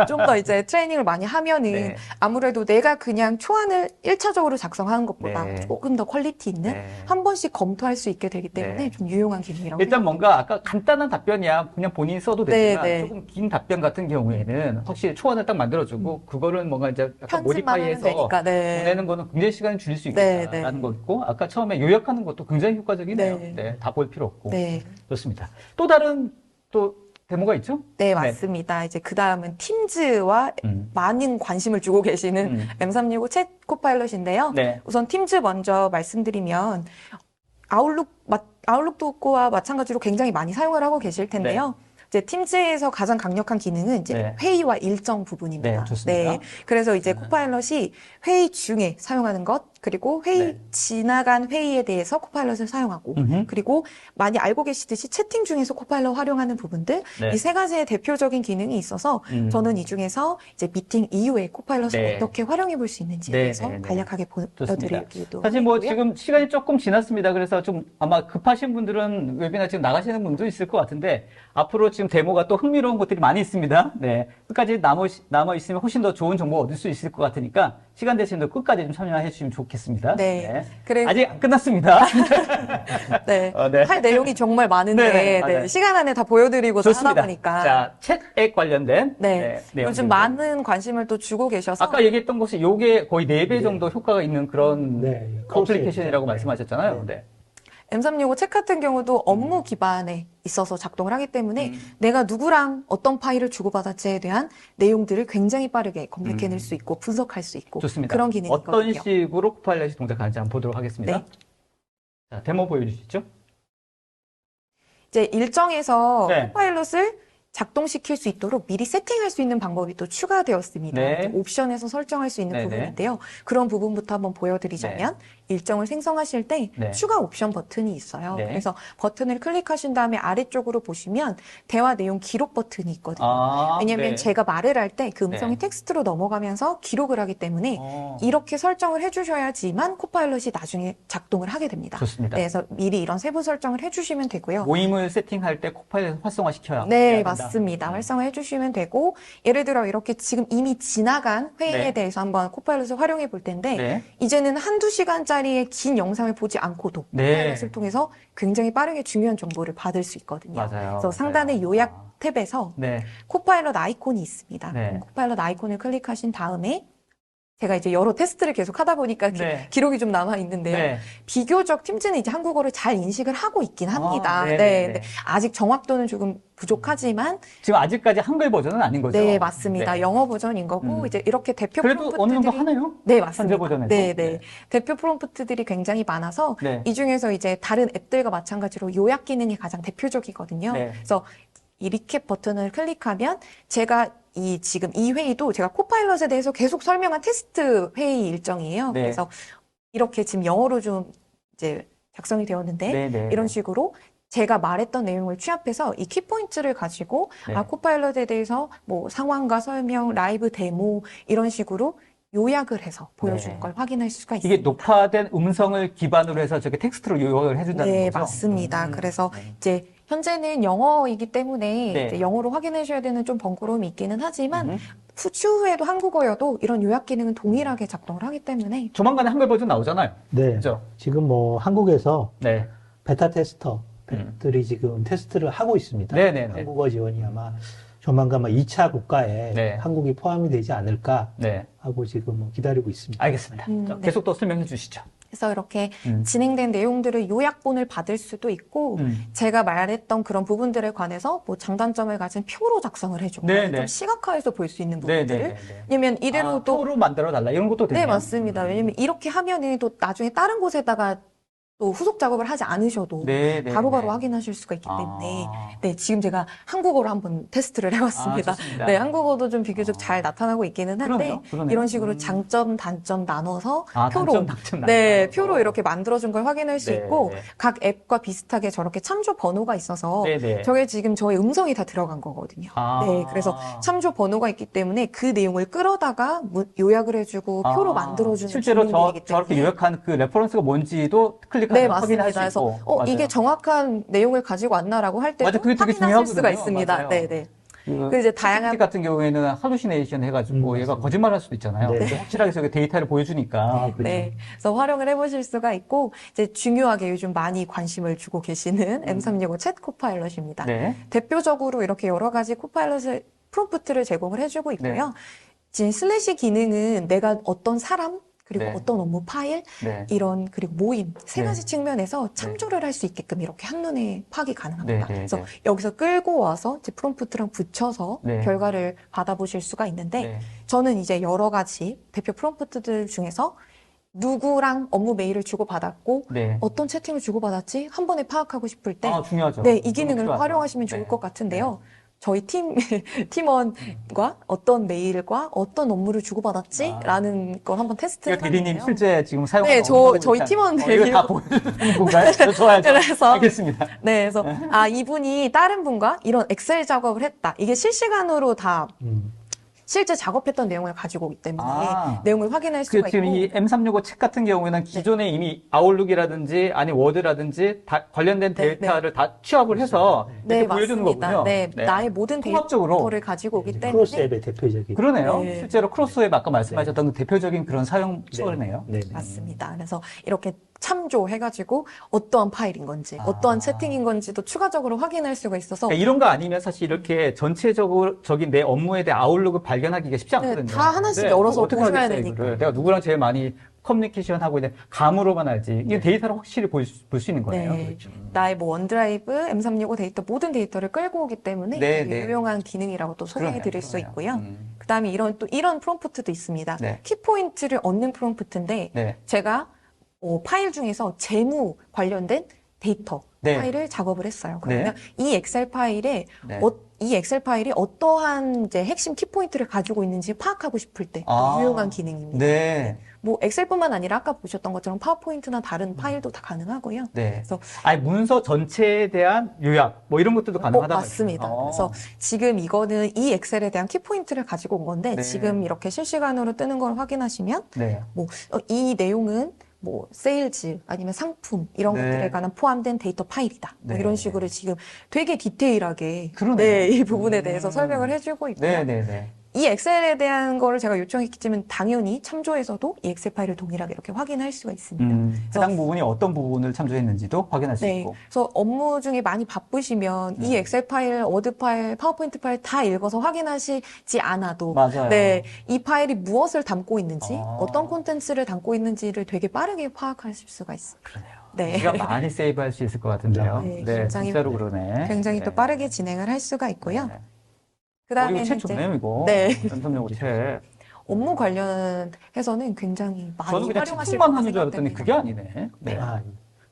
좀 더 이제 트레이닝을 많이 하면은 네. 아무래도 내가 그냥 초안을 1차적으로 작성하는 것보다 네. 조금 더 퀄리티 있는 네. 한 번씩 검토할 수 있게 되기 때문에 네. 좀 유용한 기능이라고 일단 뭔가 아까 간단한 답변이야 그냥 본인이 써도 되지만 네, 네. 조금 긴 답변 같은 경우에는 확실히 초안을 딱 만들어주고 그거를 뭔가 이제 약간 편집만 하면 모디파이해서 되니까. 네. 보내는 거는 굉장히 시간을 줄일 수 네, 있겠다라는 거 있고 아까 처음에 요약하는 것도 굉장히 효과적이네요. 네. 네, 다 볼 필요 없고 네. 좋습니다. 또 다른 또 데모가 있죠? 네, 맞습니다. 이제 그 다음은 팀즈와 많은 관심을 주고 계시는 M365 챗 코파일럿인데요. 네. 우선 팀즈 먼저 말씀드리면 아웃룩과 마찬가지로 굉장히 많이 사용을 하고 계실 텐데요. 이제 팀즈에서 가장 강력한 기능은 이제 네. 회의와 일정 부분입니다. 네, 좋습니다. 그래서 이제 코파일럿이 회의 중에 사용하는 것, 그리고 회의 네. 지나간 회의에 대해서 코파일럿을 사용하고, 그리고 많이 알고 계시듯이 채팅 중에서 코파일럿 활용하는 부분들, 네. 이 세 가지의 대표적인 기능이 있어서 저는 이 중에서 이제 미팅 이후에 코파일럿을 네. 어떻게 활용해 볼 수 있는지에 네, 대해서 네, 네. 간략하게 좋습니다. 보여드리기도 사실 뭐 하고요. 지금 시간이 조금 지났습니다. 그래서 좀 아마 급하신 분들은 웨비나 지금 나가시는 분도 있을 것 같은데 앞으로 지금 데모가 또 흥미로운 것들이 많이 있습니다. 네. 끝까지 남아 있으면 훨씬 더 좋은 정보 얻을 수 있을 것 같으니까 시간 되시는 분 끝까지 좀 참여해 주시면 좋겠습니다. 네. 그래 아직 안 끝났습니다. 네. 네. 할 내용이 정말 많은데 네네, 맞아요. 네, 시간 안에 다 보여드리고서 하다 좋습니다. 보니까 자, 챗에 관련된 네. 내용들. 요즘 많은 관심을 또 주고 계셔서 아까 얘기했던 것이 요게 거의 4배 정도 효과가 있는 그런 네, 어플리케이션이라고 네. 말씀하셨잖아요. 네. M365 책 같은 경우도 업무 기반에 있어서 작동을 하기 때문에 내가 누구랑 어떤 파일을 주고받았지에 대한 내용들을 굉장히 빠르게 검색해낼 수 있고 분석할 수 있고 좋습니다. 그런 기능이 어떤 있거든요. 식으로 코파일럿이 동작하는지 한번 보도록 하겠습니다. 네. 자, 데모 보여주시죠. 이제 일정에서 네. 코파일럿을 작동시킬 수 있도록 미리 세팅할 수 있는 방법이 또 추가되었습니다. 네. 옵션에서 설정할 수 있는 네네. 부분인데요. 그런 부분부터 한번 보여드리자면 일정을 생성하실 때 네. 추가 옵션 버튼이 있어요. 네. 그래서 버튼을 클릭하신 다음에 아래쪽으로 보시면 대화 내용 기록 버튼이 있거든요. 왜냐하면 네. 제가 말을 할 때 그 음성이 네. 텍스트로 넘어가면서 기록을 하기 때문에 어, 이렇게 설정을 해주셔야지만 코파일럿이 나중에 작동을 하게 됩니다. 좋습니다. 네, 그래서 미리 이런 세부 설정을 해주시면 되고요. 모임을 세팅할 때 코파일럿 활성화시켜야 네, 해야 된다. 맞습니다. 활성화해 주시면 되고, 예를 들어 이렇게 지금 이미 지나간 회의에 네. 대해서 한번 코파일럿을 활용해 볼 텐데, 네. 이제는 한두 시간짜리의 긴 영상을 보지 않고도 네. 코파일럿을 통해서 굉장히 빠르게 중요한 정보를 받을 수 있거든요. 맞아요. 그래서 상단의 맞아요. 요약 탭에서 네. 코파일럿 아이콘이 있습니다. 네. 코파일럿 아이콘을 클릭하신 다음에 제가 이제 여러 테스트를 계속 하다 보니까 네. 기록이 좀 남아 있는데요. 네. 비교적 팀즈는 이제 한국어를 잘 인식을 하고 있긴 합니다. 네네네. 네, 네. 아직 정확도는 조금 부족하지만, 지금 아직까지 한글 버전은 아닌 거죠? 네, 맞습니다. 네. 영어 버전인 거고, 이제 이렇게 대표 그래도 프롬프트들이. 어느 정도 하네요? 네, 맞습니다. 현재 버전에서? 네, 네. 네. 대표 프롬프트들이 굉장히 많아서, 네. 이 중에서 이제 다른 앱들과 마찬가지로 요약 기능이 가장 대표적이거든요. 네. 그래서 이 리캡 버튼을 클릭하면 제가 지금 이 회의도 제가 코파일럿에 대해서 계속 설명한 테스트 회의 일정이에요. 네. 그래서 이렇게 지금 영어로 좀 이제 작성이 되었는데 네, 네. 이런 식으로 제가 말했던 내용을 취합해서 이 키포인트를 가지고 네. 코파일럿에 대해서 뭐 상황과 설명, 라이브 데모 이런 식으로 요약을 해서 보여주는 네. 걸 확인할 수가 이게 있습니다. 녹화된 음성을 기반으로 해서 저게 텍스트로 요약을 해준다는 네, 거죠? 맞습니다. 그래서 네. 이제 현재는 영어이기 때문에 네. 이제 영어로 확인하셔야 되는 좀 번거로움이 있기는 하지만 추후에도 한국어여도 이런 요약 기능은 동일하게 작동을 하기 때문에 조만간에 한글 버전 나오잖아요. 네. 그죠? 지금 뭐 한국에서 네. 베타 테스터들이 지금 테스트를 하고 있습니다. 네네네. 한국어 지원이 아마 조만간 2차 국가에 네. 한국이 포함이 되지 않을까 네. 하고 지금 뭐 기다리고 있습니다. 알겠습니다. 자, 네. 계속 또 설명해 주시죠. 그래서 이렇게 음. 진행된 내용들을 요약본을 받을 수도 있고 제가 말했던 그런 부분들에 관해서 뭐 장단점을 가진 표로 작성을 해줘. 네네. 좀 시각화해서 볼 수 있는 네, 부분들을. 네, 네, 네. 왜냐면 이대로 또 표로 만들어 달라 이런 것도 되네요. 네, 맞습니다. 왜냐면 이렇게 하면은 또 나중에 다른 곳에다가 또 후속 작업을 하지 않으셔도 네, 네, 바로바로 네. 확인하실 수가 있기 때문에 아. 네, 지금 제가 한국어로 한번 테스트를 해봤습니다. 아, 좋습니다. 네, 한국어도 좀 비교적 잘 나타나고 있기는 한데 그러네요, 그러네요. 이런 식으로 장점, 단점 나눠서 단점, 표로 단점 네, 나눠서. 표로 이렇게 만들어준 걸 확인할 수 네, 있고 네. 각 앱과 비슷하게 저렇게 참조 번호가 있어서 네, 네. 저게 지금 저의 음성이 다 들어간 거거든요. 아. 네, 그래서 참조 번호가 있기 때문에 그 내용을 끌어다가 요약을 해주고 표로 만들어주는 실제로 기능들이기 저렇게 때문에. 요약한 그 레퍼런스가 뭔지도 네, 클릭하면 맞습니다. 확인할 수 그래서 있고. 이게 정확한 내용을 가지고 왔나라고 할 때도 맞아, 그게 되게 확인하실 수가 중요하거든요. 있습니다. 맞아요. 네, 네. 그 이제 다양한 GPT 같은 경우에는 할루시네이션 해가지고 얘가 맞습니다. 거짓말할 수도 있잖아요. 네. 근데 확실하게 저게 데이터를 보여주니까. 네. 그래서 활용을 해보실 수가 있고, 이제 중요하게 요즘 많이 관심을 주고 계시는 M365 챗 코파일럿입니다. 네. 대표적으로 이렇게 여러 가지 코파일럿을, 프롬프트를 제공을 해주고 있고요. 지금 슬래시 기능은 내가 어떤 사람, 그리고 네. 어떤 업무 파일, 네. 이런, 그리고 모임, 세 네. 가지 측면에서 참조를 할 수 있게끔 이렇게 한눈에 파악이 가능합니다. 네, 네, 그래서 네. 여기서 끌고 와서 이제 프롬프트랑 붙여서 네. 결과를 받아보실 수가 있는데, 네. 저는 이제 여러 가지 대표 프롬프트들 중에서 누구랑 업무 메일을 주고받았고 네. 어떤 채팅을 주고받았지 한 번에 파악하고 싶을 때 중요하죠. 네, 이 너무 기능을 필요하죠. 활용하시면 네. 좋을 것 같은데요. 저희 팀원과 어떤 메일과 어떤 업무를 주고받았지라는 걸 한번 테스트를 이거 대리님 해봤는데요. 실제 지금 사용하는 네, 저희 팀원 이거 메일로. 다 보여주는 건가요? 좋아요. 그래서 알겠습니다. 네, 그래서 이분이 다른 분과 이런 엑셀 작업을 했다. 이게 실시간으로 다 실제 작업했던 내용을 가지고 오기 때문에 아. 내용을 확인할 수가 지금 있고 이 M365 책 같은 경우에는 기존에 이미 아웃룩이라든지 아니 워드라든지 다 관련된 네, 데이터를 다 취합을 해서 네, 이렇게 보여주는 맞습니다. 거군요. 네, 나의 모든 통합적으로. 데이터를 가지고 오기 때문에 크로스앱의 대표적인. 그러네요. 네. 실제로 크로스웹 아까 말씀하셨던 그 대표적인 그런 사용 처리네요. 네. 네. 맞습니다. 그래서 이렇게 참조해가지고 어떠한 파일인 건지, 아. 어떠한 세팅인 건지도 추가적으로 확인할 수가 있어서 그러니까 이런 거 아니면 사실 이렇게 전체적인 내 업무에 대해 아웃룩을 발견하기가 쉽지 않거든요. 다 하나씩 네, 열어서 어떻게 보셔야 하겠어요, 되니까. 이거를. 내가 누구랑 제일 많이 커뮤니케이션 하고 있는 감으로만 알지. 이 데이터를 확실히 볼 수 있는 거네요. 네. 그렇죠. 나의 뭐 원드라이브, M365 데이터 모든 데이터를 끌고 오기 때문에 네, 되게 네. 유용한 기능이라고 또 소개해 그러네요, 드릴 수 그러네요. 있고요. 그다음에 이런 프롬프트도 있습니다. 네. 키포인트를 얻는 프롬프트인데 네. 제가 파일 중에서 재무 관련된 데이터 네. 파일을 작업을 했어요. 그러면 이 엑셀 파일에 네. 이 엑셀 파일이 어떠한 이제 핵심 키포인트를 가지고 있는지 파악하고 싶을 때 아. 유용한 기능입니다. 네. 뭐 엑셀뿐만 아니라 아까 보셨던 것처럼 파워포인트나 다른 파일도 다 가능하고요. 네. 그래서 아니, 문서 전체에 대한 요약, 뭐 이런 것들도 가능하다. 맞습니다. 그래서 지금 이거는 이 엑셀에 대한 키포인트를 가지고 온 건데 네. 지금 이렇게 실시간으로 뜨는 걸 확인하시면 네. 뭐 이 내용은 뭐 세일즈 아니면 상품 이런 네. 것들에 관한 포함된 데이터 파일이다. 뭐 네. 이런 식으로 지금 되게 디테일하게 그러네요. 네, 이 부분에 대해서 설명을 해주고 있고요. 네네네. 이 엑셀에 대한 거를 제가 요청했겠지만 당연히 참조에서도 이 엑셀 파일을 동일하게 이렇게 확인할 수가 있습니다. 해당 부분이 어떤 부분을 참조했는지도 확인할 수 네. 있고. 그래서 업무 중에 많이 바쁘시면 이 엑셀 파일, 워드 파일, 파워포인트 파일 다 읽어서 확인하시지 않아도 맞아요. 네, 이 파일이 무엇을 담고 있는지, 아. 어떤 콘텐츠를 담고 있는지를 되게 빠르게 파악하실 수가 있습니다. 그러네요. 네. 시간 많이 세이브할 수 있을 것 같은데요. 네, 네, 굉장히- 진짜로 그러네. 굉장히 네. 또 빠르게 진행을 할 수가 있고요. 네. 그다음에 이거 책 이제 좋네요, 이거. 네. 연습용 책. 업무 관련해서는 굉장히 많이 저는 그냥 활용하실 책만 거라 하는 줄 알았더니 생각됩니다. 그게 아니네. 네. 아,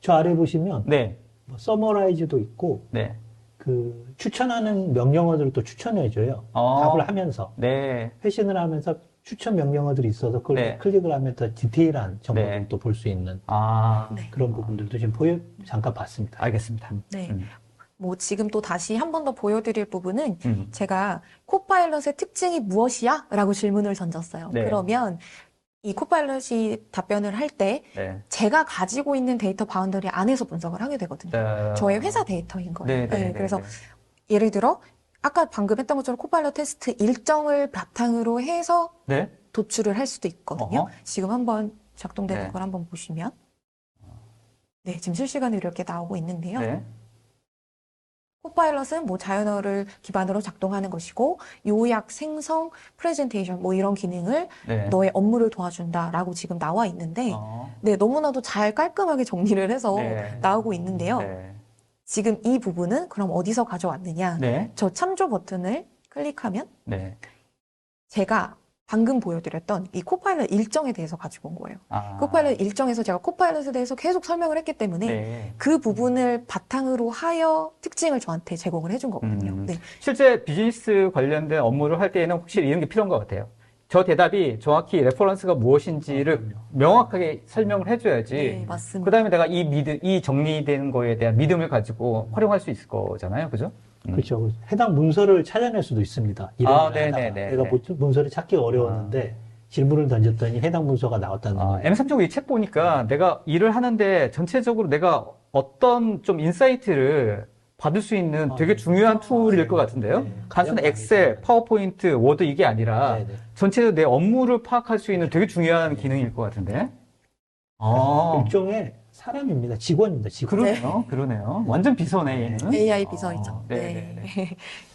저 아래 보시면 네. 뭐 서머라이즈도 있고 네. 그 추천하는 명령어들을 또 추천해줘요. 답을 하면서 네. 회신을 하면서 추천 명령어들이 있어서 그걸 네. 클릭을 하면 더 디테일한 정보를 네. 또 볼 수 있는 아, 네. 그런 부분들도 지금 잠깐 봤습니다. 알겠습니다. 네. 음. 뭐 지금 또 다시 한 번 더 보여드릴 부분은 음. 제가 코파일럿의 특징이 무엇이야? 라고 질문을 던졌어요. 네. 그러면 이 코파일럿이 답변을 할 때 네. 제가 가지고 있는 데이터 바운더리 안에서 분석을 하게 되거든요. 저의 회사 데이터인 거예요. 네. 그래서 예를 들어 아까 방금 했던 것처럼 코파일럿 테스트 일정을 바탕으로 해서 네. 도출을 할 수도 있거든요. 어허. 지금 한번 작동되는 네. 걸 한번 보시면 네, 지금 실시간으로 이렇게 나오고 있는데요. 네. 코파일럿은 뭐 자연어를 기반으로 작동하는 것이고 요약, 생성, 프레젠테이션 뭐 이런 기능을 네. 너의 업무를 도와준다라고 지금 나와 있는데 어. 네, 너무나도 잘 깔끔하게 정리를 해서 네. 나오고 있는데요. 네. 지금 이 부분은 그럼 어디서 가져왔느냐? 네. 저 참조 버튼을 클릭하면 네. 제가 방금 보여드렸던 이 코파일럿 일정에 대해서 가지고 온 거예요. 아. 코파일럿 일정에서 제가 코파일럿에 대해서 계속 설명을 했기 때문에 네. 그 부분을 바탕으로 하여 특징을 저한테 제공을 해준 거거든요. 음. 네. 실제 비즈니스 관련된 업무를 할 때에는 확실히 이런 게 필요한 것 같아요. 저 대답이 정확히 레퍼런스가 무엇인지를 명확하게 설명을 해줘야지. 네, 맞습니다. 그 다음에 내가 이 정리된 거에 대한 믿음을 가지고 활용할 수 있을 거잖아요. 그죠? 그렇죠. 해당 문서를 찾아낼 수도 있습니다. 일을 하다가 네네네. 내가 문서를 찾기 어려웠는데 질문을 던졌더니 해당 문서가 나왔다는 거예요. M365 이 책 보니까 내가 일을 하는데 전체적으로 내가 어떤 좀 인사이트를 받을 수 있는 되게 중요한 툴일 것 같은데요. 네. 단순히 가장 엑셀, 많이 파워포인트, 워드 이게 아니라 네네. 전체적으로 내 업무를 파악할 수 있는 되게 중요한 기능일 것 같은데. 일종의 사람입니다. 직원입니다. 직원. 그러네요. 완전 비서네, 얘는. AI 비서이죠. 네.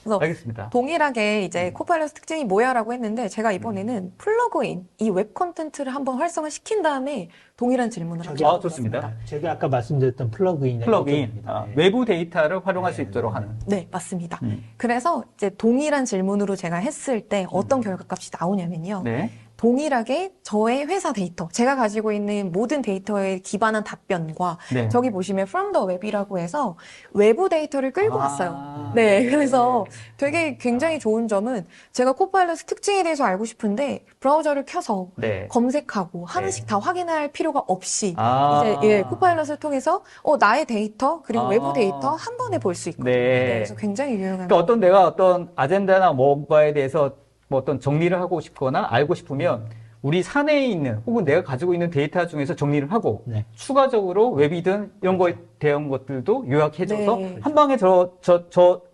그래서 알겠습니다. 동일하게 이제 코파일럿 특징이 뭐야라고 했는데 제가 이번에는 플러그인, 이 웹 컨텐츠를 한번 활성화 시킨 다음에 동일한 질문을 하게 좋습니다. 제가 아까 말씀드렸던 플러그인. 플러그인, 외부 데이터를 활용할 수 있도록 하는. 네, 맞습니다. 음. 그래서 이제 동일한 질문으로 제가 했을 때 어떤 결과값이 나오냐면요. 네. 동일하게 저의 회사 데이터, 제가 가지고 있는 모든 데이터에 기반한 답변과 네. 저기 보시면 from the web이라고 해서 외부 데이터를 끌고 왔어요. 아. 네, 그래서 되게 굉장히 좋은 점은 제가 코파일럿 특징에 대해서 알고 싶은데 브라우저를 켜서 네. 검색하고 하나씩 다 확인할 필요가 없이 아. 이제 코파일럿을 통해서 나의 데이터 그리고 아. 외부 데이터 한 번에 볼 수 있거든요. 네. 그래서 굉장히 유용한 그러니까 내가 어떤 아젠다나 뭔가에 대해서 뭐 어떤 정리를 하고 싶거나 알고 싶으면 우리 사내에 있는 혹은 내가 가지고 있는 데이터 중에서 정리를 하고 네. 추가적으로 웹이든 이런 거에 대한 것들도 요약해줘서 네. 한 방에 저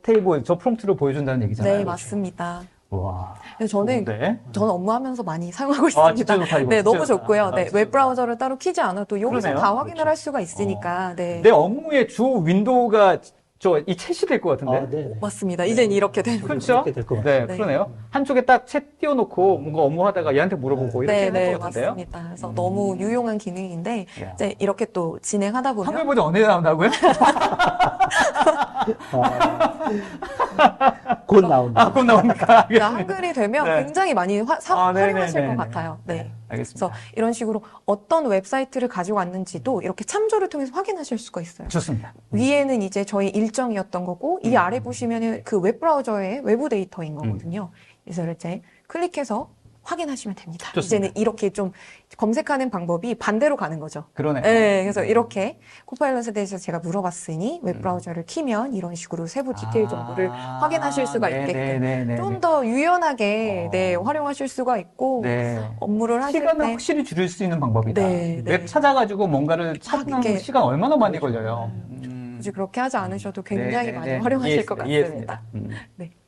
테이블, 저 프롬프트를 보여준다는 얘기잖아요. 네, 맞습니다. 와. 그래서 저는 좋은데? 업무하면서 많이 사용하고 아, 있습니다. 진짜 좋다, 이거. 네, 진짜 너무 좋다. 좋고요. 아, 네, 진짜 웹 좋다. 브라우저를 따로 키지 않아도 여기서 그러네요. 다 확인을 그렇죠. 할 수가 있으니까. 네. 내 업무의 주 윈도우가 이 챗이 될 것 같은데? 아, 네. 맞습니다. 이젠 이렇게 되는 그렇죠? 그렇게 될 것 같아요. 네, 네. 그러네요. 한쪽에 딱 챗 띄워놓고 뭔가 업무하다가 얘한테 물어보고 이렇게 네, 할 네, 것 같은데요? 맞습니다. 그래서 너무 유용한 기능인데, 야. 이제 이렇게 또 진행하다 보면, 한글 버전 언제 나온다고요? 곧 나온다. 아, 곧 나옵니까? 그러니까 한글이 되면 네. 굉장히 많이 아, 네, 활용하실 네, 것 네, 같아요. 네. 알겠습니다. 그래서 이런 식으로 어떤 웹사이트를 가지고 왔는지도 이렇게 참조를 통해서 확인하실 수가 있어요. 좋습니다. 위에는 이제 저희 일정이었던 거고, 이 아래 보시면은 그 웹브라우저의 외부 데이터인 거거든요. 그래서 이제 클릭해서 확인하시면 됩니다. 좋습니다. 이제는 이렇게 좀 검색하는 방법이 반대로 가는 거죠. 그러네요. 네, 그래서 이렇게 코파일럿에 대해서 제가 물어봤으니 웹브라우저를 키면 이런 식으로 세부 디테일 정보를 확인하실 수가 있게끔 좀 더 유연하게 네, 활용하실 수가 있고 네. 업무를 하실 시간을 때 확실히 줄일 수 있는 방법이다. 네, 네. 웹 찾아가지고 뭔가를 찾는 이렇게- 시간 얼마나 많이 걸려요. 굳이 그렇게 하지 않으셔도 굉장히 네, 많이 네, 활용하실 것 이해했습니다. 같습니다. 이해했습니다.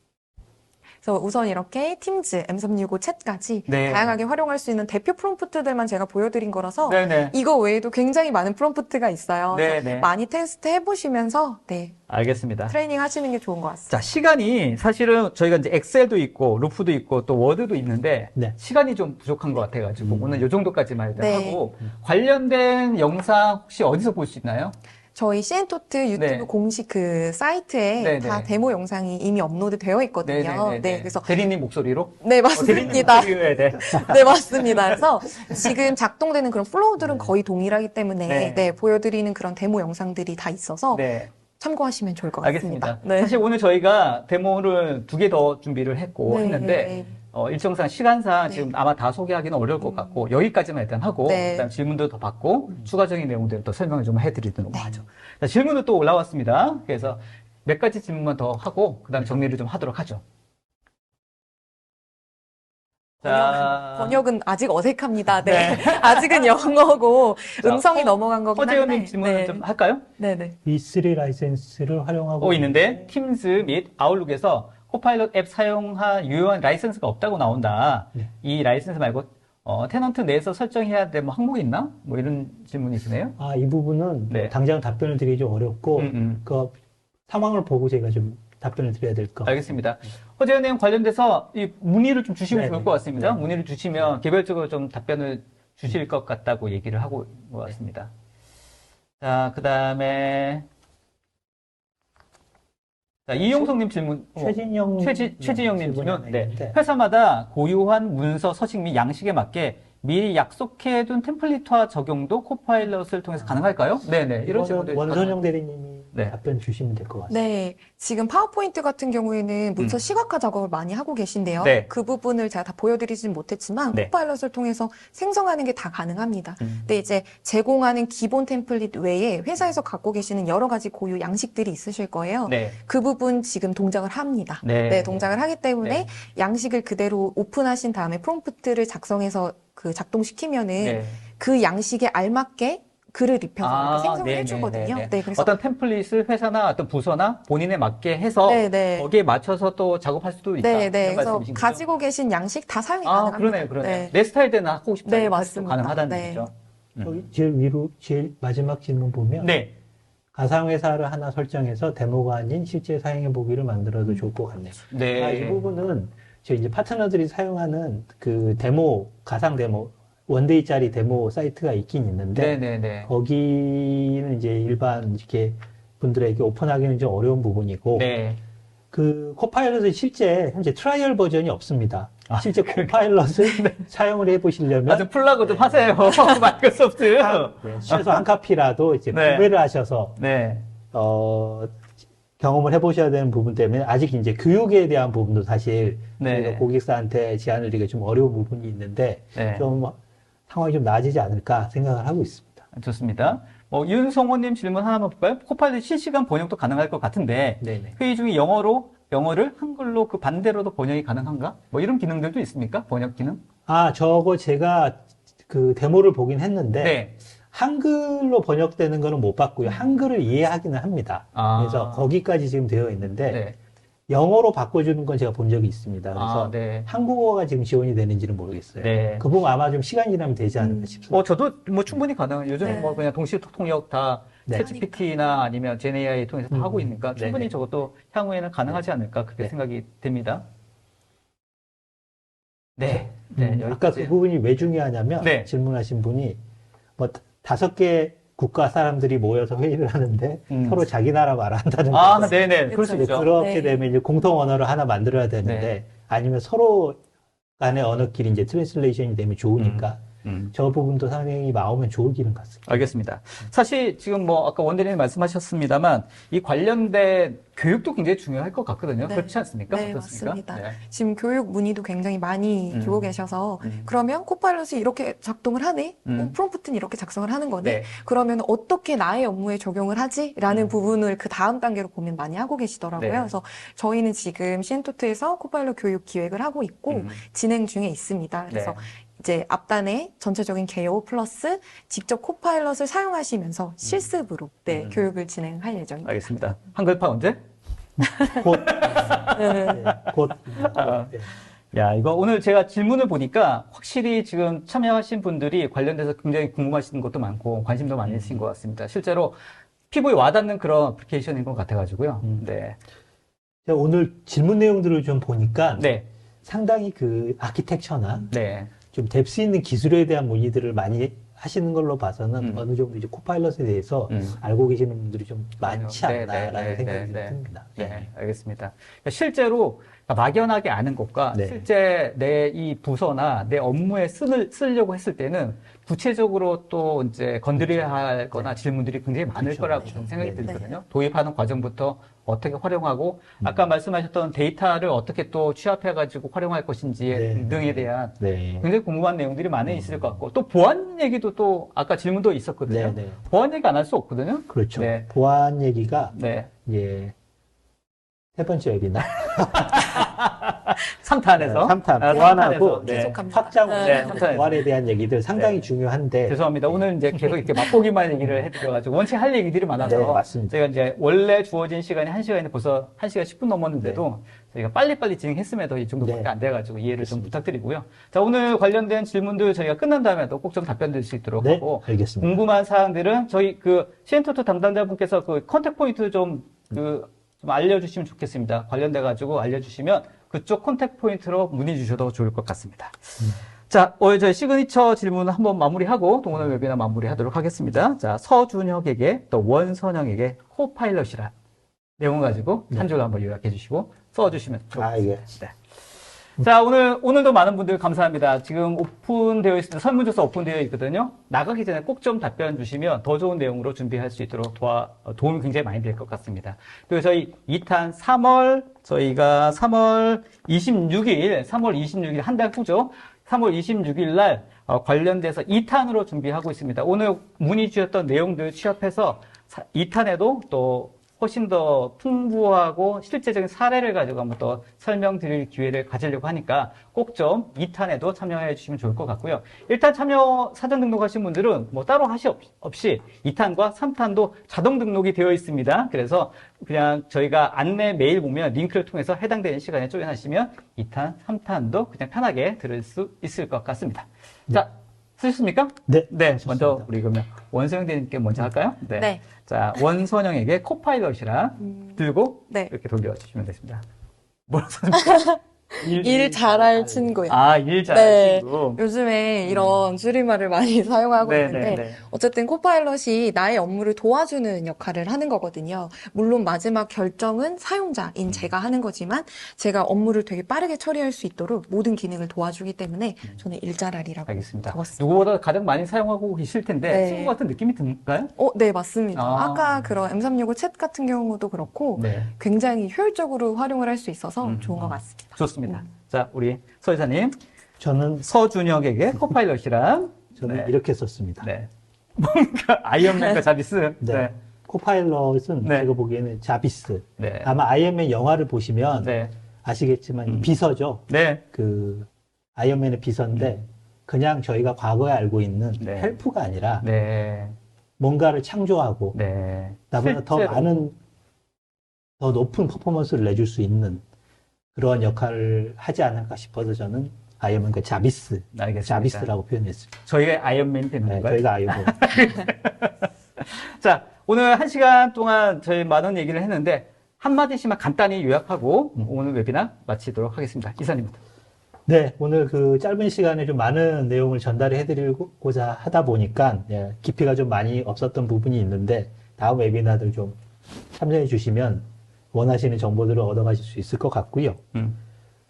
그래서 우선 이렇게 팀즈, M365 챗까지 네. 다양하게 활용할 수 있는 대표 프롬프트들만 제가 보여드린 거라서 네네. 이거 외에도 굉장히 많은 프롬프트가 있어요. 네, 그래서 네. 많이 테스트 해보시면서 네, 알겠습니다. 트레이닝 하시는 게 좋은 것 같습니다. 자, 시간이 사실은 저희가 이제 엑셀도 있고 루프도 있고 또 워드도 있는데 네. 시간이 좀 부족한 것 같아가지고 오늘 이 정도까지만 일단 네. 하고 관련된 영상 혹시 어디서 볼 수 있나요? 저희 CN토트 유튜브 네. 공식 그 사이트에 네, 다 네. 데모 영상이 이미 업로드 되어 있거든요. 네, 그래서 대리님 목소리로? 네, 대리님 맞습니다. 목소리로 네. 네, 맞습니다. 그래서 지금 작동되는 그런 플로우들은 거의 동일하기 때문에 네. 네, 보여드리는 그런 데모 영상들이 다 있어서 네. 참고하시면 좋을 것 같습니다. 알겠습니다. 네. 사실 오늘 저희가 데모를 2개 더 준비를 했고 네, 했는데 네. 일정상 시간상 네. 지금 아마 다 소개하기는 어려울 것 같고 여기까지만 일단 하고 네. 그다음 질문도 더 받고 추가적인 내용들을 또 설명을 좀 해드리도록 하죠. 자, 질문도 또 올라왔습니다. 그래서 몇 가지 질문만 더 하고 그다음 정리를 좀 하도록 하죠. 번역은 아직 어색합니다. 네. 아직은 영어고 자, 음성이 넘어간 거긴 한데. 허재현님 질문을 네. 좀 할까요? 네네. V3 라이센스를 활용하고 있는데 팀즈 및 아웃룩에서 코파일럿 앱 사용한 유효한 라이센스가 없다고 나온다. 네. 이 라이센스 말고 테넌트 내에서 설정해야 될 뭐 항목이 있나? 뭐 이런 질문이시네요. 이 부분은 네. 당장 답변을 드리기 좀 어렵고 그 상황을 보고 제가 좀 답변을 드려야 될 것 같아요. 알겠습니다. 허재현님 관련돼서 이 문의를 좀 주시면 네, 좋을 네. 것 같습니다. 네. 문의를 주시면 개별적으로 좀 답변을 주실 것 같다고 얘기를 하고 있는 것 같습니다. 자, 그 다음에 이용성님 질문. 최진영님 질문. 네. 회사마다 고유한 문서 서식 및 양식에 맞게 미리 약속해둔 템플릿화 적용도 코파일럿을 통해서 가능할까요? 네네. 이런 질문들. 원선영 대리님이 네. 답변 주시면 될 것 같습니다. 네. 지금 파워포인트 같은 경우에는 문서 시각화 작업을 많이 하고 계신데요. 네. 그 부분을 제가 다 보여드리진 못했지만 네. 코파일럿을 통해서 생성하는 게 다 가능합니다. 근데 이제 제공하는 기본 템플릿 외에 회사에서 갖고 계시는 여러 가지 고유 양식들이 있으실 거예요. 네. 그 부분 지금 동작을 합니다. 네. 네, 동작을 하기 때문에 네. 양식을 그대로 오픈하신 다음에 프롬프트를 작성해서 그 작동시키면은 네. 그 양식에 알맞게 글을 입혀서 이렇게 생성을 네, 해주거든요. 네, 네. 네, 그래서 어떤 템플릿을 회사나 어떤 부서나 본인에 맞게 해서 네, 네. 거기에 맞춰서 또 작업할 수도 있다. 네, 네. 이런 그래서 말씀이신 거죠? 가지고 계신 양식 다 사용이 가능합니다. 그러네요. 네. 내 스타일대로 하고 싶다. 네, 이렇게 맞습니다. 또 가능하다는 네. 얘기죠. 여기 제일 위로 제일 마지막 질문 보면 네. 가상회사를 하나 설정해서 데모가 아닌 실제 사용해 보기를 만들어도 좋을 것 같네요. 네. 이 부분은 저희 이제 파트너들이 사용하는 그 데모, 가상 데모, 원데이짜리 데모 사이트가 있긴 있는데 네네네. 거기는 이제 일반 이렇게 분들에게 오픈하기는 좀 어려운 부분이고 네. 그 코파일럿은 실제 현재 트라이얼 버전이 없습니다. 아, 실제 코파일럿을 사용을 해보시려면 아주 플러그 좀 하세요. 마이크로소프트. 최소 한 카피라도 이제 네. 구매를 하셔서 네. 경험을 해보셔야 되는 부분 때문에 아직 이제 교육에 대한 부분도 사실 네. 저희가 고객사한테 제안을 드리기가 좀 어려운 부분이 있는데 네. 좀 상황이 좀 나아지지 않을까 생각을 하고 있습니다. 좋습니다. 윤성호님 질문 하나만 볼까요? 코파일럿 실시간 번역도 가능할 것 같은데 네네. 회의 중에 영어로 영어를 한글로 그 반대로도 번역이 가능한가? 뭐 이런 기능들도 있습니까? 번역 기능? 저거 제가 그 데모를 보긴 했는데, 네. 한글로 번역되는 거는 못 봤고요. 한글을 이해하기는 합니다. 아. 그래서 거기까지 지금 되어 있는데, 네. 영어로 바꿔주는 건 제가 본 적이 있습니다. 그래서 네. 한국어가 지금 지원이 되는지는 모르겠어요. 네. 그 부분 아마 좀 시간이 지나면 되지 않을까 싶습니다. 저도 뭐 충분히 가능해요. 요즘에 네. 뭐 그냥 동시 통역 다 네. 챗GPT나 아니면 GenAI 통해서 다 하고 있으니까 충분히 네네. 저것도 향후에는 가능하지 않을까 그렇게 네. 생각이 듭니다. 네. 네. 아까 여기까지. 그 부분이 왜 중요하냐면 네. 질문하신 분이 뭐 5개 국가 사람들이 모여서 회의를 하는데 서로 자기 나라 말한다는 거. 네네. 그럴 수 그렇죠. 있죠. 그렇게 네. 되면 이제 공통 언어를 하나 만들어야 되는데 네. 아니면 서로 간의 언어끼리 이제 트랜슬레이션이 되면 좋으니까 저 부분도 상당히 나오면 좋을 기능 같습니다. 알겠습니다. 사실 지금 뭐 아까 원대리님 말씀하셨습니다만 이 관련된 교육도 굉장히 중요할 것 같거든요. 네. 그렇지 않습니까? 네, 어떻습니까? 맞습니다. 네. 지금 교육 문의도 굉장히 많이 주고 계셔서 음. 그러면 코파일럿이 이렇게 작동을 하네? 음. 프롬프트는 이렇게 작성을 하는 거네? 네. 그러면 어떻게 나의 업무에 적용을 하지? 라는 부분을 그 다음 단계로 고민 많이 하고 계시더라고요. 네. 그래서 저희는 지금 시엔토트에서 코파일럿 교육 기획을 하고 있고 진행 중에 있습니다. 그래서 네. 이제 앞단에 전체적인 개요 플러스 직접 코파일럿을 사용하시면서 실습으로 교육을 진행할 예정입니다. 알겠습니다. 한글파 언제? 곧, 네, 곧. 네. 야, 이거 오늘 제가 질문을 보니까 확실히 지금 참여하신 분들이 관련돼서 굉장히 궁금하신 것도 많고 관심도 많으신 것 같습니다. 실제로 피부에 와닿는 그런 애플리케이션인 것 같아가지고요. 네. 제가 오늘 질문 내용들을 좀 보니까 네. 상당히 그 아키텍처나 네. 좀 뎁스 있는 기술에 대한 문의들을 많이 하시는 걸로 봐서는 어느 정도 이제 코파일럿에 대해서 알고 계시는 분들이 좀 많지 않나라는 생각이 듭니다. 네, 알겠습니다. 그러니까 실제로 막연하게 아는 것과 네. 실제 내 이 부서나 내 업무에 쓰려고 했을 때는 구체적으로 또 이제 건드려야 할 거나 질문들이 굉장히 많을 그렇죠, 거라고 그렇죠. 생각이 네, 들거든요. 도입하는 과정부터 어떻게 활용하고 아까 말씀하셨던 데이터를 어떻게 또 취합해가지고 활용할 것인지 네. 등에 대한 네. 굉장히 궁금한 내용들이 많이 있을 것 같고 또 보안 얘기도 또 아까 질문도 있었거든요. 네, 네. 보안 얘기 안 할 수 없거든요. 그렇죠. 네. 보안 얘기가 네. 예. 세 번째 웨비나 3탄에서 3탄 보안하고 삼탄에서. 네. 계속합니다. 확장 네, 삼탄에서. 보안에 대한 얘기들 상당히 네. 중요한데 죄송합니다. 오늘 이제 계속 이렇게 맛보기만 얘기를 해드려가지고 원체 할 얘기들이 많아서 네, 맞습니다. 저희가 이제 원래 주어진 시간이 1시간이 벌써 1시간 10분 넘었는데도 저희가 빨리빨리 진행했음에도 이 정도밖에 네. 안 돼가지고 이해를 좀 부탁드리고요. 자, 오늘 관련된 질문들 저희가 끝난 다음에도 꼭 좀 답변 드릴 수 있도록 네, 하고 알겠습니다. 궁금한 사항들은 저희 그 시엔토토 담당자분께서 그 컨택 포인트 좀 알려주시면 좋겠습니다. 관련돼가지고 알려주시면 그쪽 컨택 포인트로 문의 주셔도 좋을 것 같습니다. 자, 오늘 저희 시그니처 질문 한번 마무리하고 또 오늘 웨비나 마무리하도록 하겠습니다. 자, 서준혁에게 또 원선영에게 코파일럿이란 내용 가지고 한 줄 한번 요약해 주시고 써주시면 좋겠습니다. 예. 네. 자, 오늘도 많은 분들 감사합니다. 지금 오픈되어 있습니다. 설문조사 오픈되어 있거든요. 나가기 전에 꼭 좀 답변 주시면 더 좋은 내용으로 준비할 수 있도록 도움이 굉장히 많이 될 것 같습니다. 그리고 저희 2탄 3월 26일, 한 달 후죠. 3월 26일 날 관련돼서 2탄으로 준비하고 있습니다. 오늘 문의 주셨던 내용들 취합해서 2탄에도 또 훨씬 더 풍부하고 실제적인 사례를 가지고 한번 더 설명드릴 기회를 가지려고 하니까 꼭 좀 2탄에도 참여해 주시면 좋을 것 같고요. 1탄 참여 사전 등록하신 분들은 뭐 따로 하시 없이 2탄과 3탄도 자동 등록이 되어 있습니다. 그래서 그냥 저희가 안내 메일 보면 링크를 통해서 해당되는 시간에 조인하시면 2탄, 3탄도 그냥 편하게 들을 수 있을 것 같습니다. 자, 쓰셨습니까? 네. 네, 좋습니다. 먼저 우리 그러면 원서영 대님께 먼저 할까요? 네. 자, 원선영에게 코파일럿이라 들고 네. 이렇게 돌려주시면 되겠습니다. 뭐라고 썼습니까? 일 잘할 친구요. 일 잘할 네. 친구. 요즘에 이런 줄임말을 많이 사용하고 네, 있는데 네, 네. 어쨌든 코파일럿이 나의 업무를 도와주는 역할을 하는 거거든요. 물론 마지막 결정은 사용자인 제가 하는 거지만 제가 업무를 되게 빠르게 처리할 수 있도록 모든 기능을 도와주기 때문에 저는 일자랄이라고 알겠습니다. 적었습니다. 누구보다 가장 많이 사용하고 계실 텐데 네. 친구 같은 느낌이 든가요? 네, 맞습니다. 아. 아까 그런 M365 챗 같은 경우도 그렇고 네. 굉장히 효율적으로 활용을 할 수 있어서 좋은 것 같습니다. 좋습니다. 자, 우리 서 이사님. 저는 서준혁에게 코파일럿이란 저는 네. 이렇게 썼습니다. 네. 뭔가 아이언맨과 자비스. 네. 네. 코파일럿은 네. 제가 보기에는 자비스. 네. 아마 아이언맨 영화를 보시면 네. 아시겠지만 비서죠. 네. 그 아이언맨의 비서인데 그냥 저희가 과거에 알고 있는 네. 헬프가 아니라 네. 뭔가를 창조하고 네. 나보다 더 실제로. 많은 더 높은 퍼포먼스를 내줄 수 있는 그런 역할을 하지 않을까 싶어서 저는 아이언맨 그 자비스, 알겠습니다. 자비스라고 표현했습니다. 저희가 아이언맨이 되는 네, 건가요? 저희가 아이언맨. 자, 오늘 1시간 동안 저희 많은 얘기를 했는데 한마디씩만 간단히 요약하고 오늘 웨비나 마치도록 하겠습니다. 이사님부터. 네, 오늘 그 짧은 시간에 좀 많은 내용을 전달해 드리고자 하다 보니까 예, 깊이가 좀 많이 없었던 부분이 있는데 다음 웨비나들 좀 참여해 주시면 원하시는 정보들을 얻어가실 수 있을 것 같고요.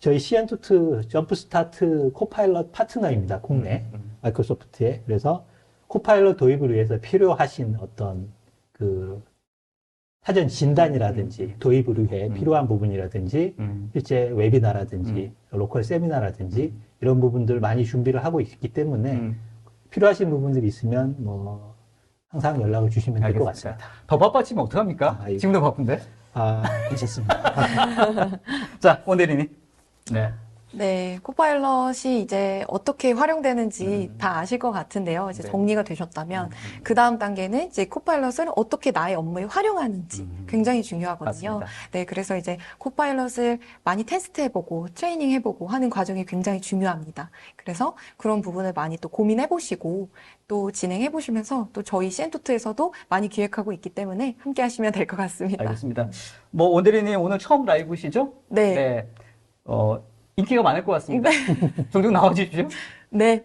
저희 시엔투트 점프스타트 코파일럿 파트너입니다. 국내 마이크로소프트에. 그래서 코파일럿 도입을 위해서 필요하신 어떤 그 사전 진단이라든지 도입을 위해 필요한 부분이라든지 실제 웨비나라든지 로컬 세미나라든지 이런 부분들 많이 준비를 하고 있기 때문에 필요하신 부분들이 있으면 뭐 항상 연락을 주시면 될 것 알겠습니다. 같습니다. 더 바빠지면 어떡합니까? 아이고. 지금도 바쁜데. 괜찮습니다. 자, 원대리님. 네. 네, 코파일럿이 이제 어떻게 활용되는지 다 아실 것 같은데요. 이제 네. 정리가 되셨다면 그 다음 단계는 이제 코파일럿을 어떻게 나의 업무에 활용하는지 굉장히 중요하거든요. 맞습니다. 네, 그래서 이제 코파일럿을 많이 테스트해보고 트레이닝해보고 하는 과정이 굉장히 중요합니다. 그래서 그런 부분을 많이 또 고민해보시고 또 진행해보시면서 또 저희 시엔토트에서도 많이 기획하고 있기 때문에 함께 하시면 될 것 같습니다. 알겠습니다. 뭐 원대리님 오늘 처음 라이브시죠? 네. 인기가 많을 것 같습니다. 종종 나와주십시오. 네.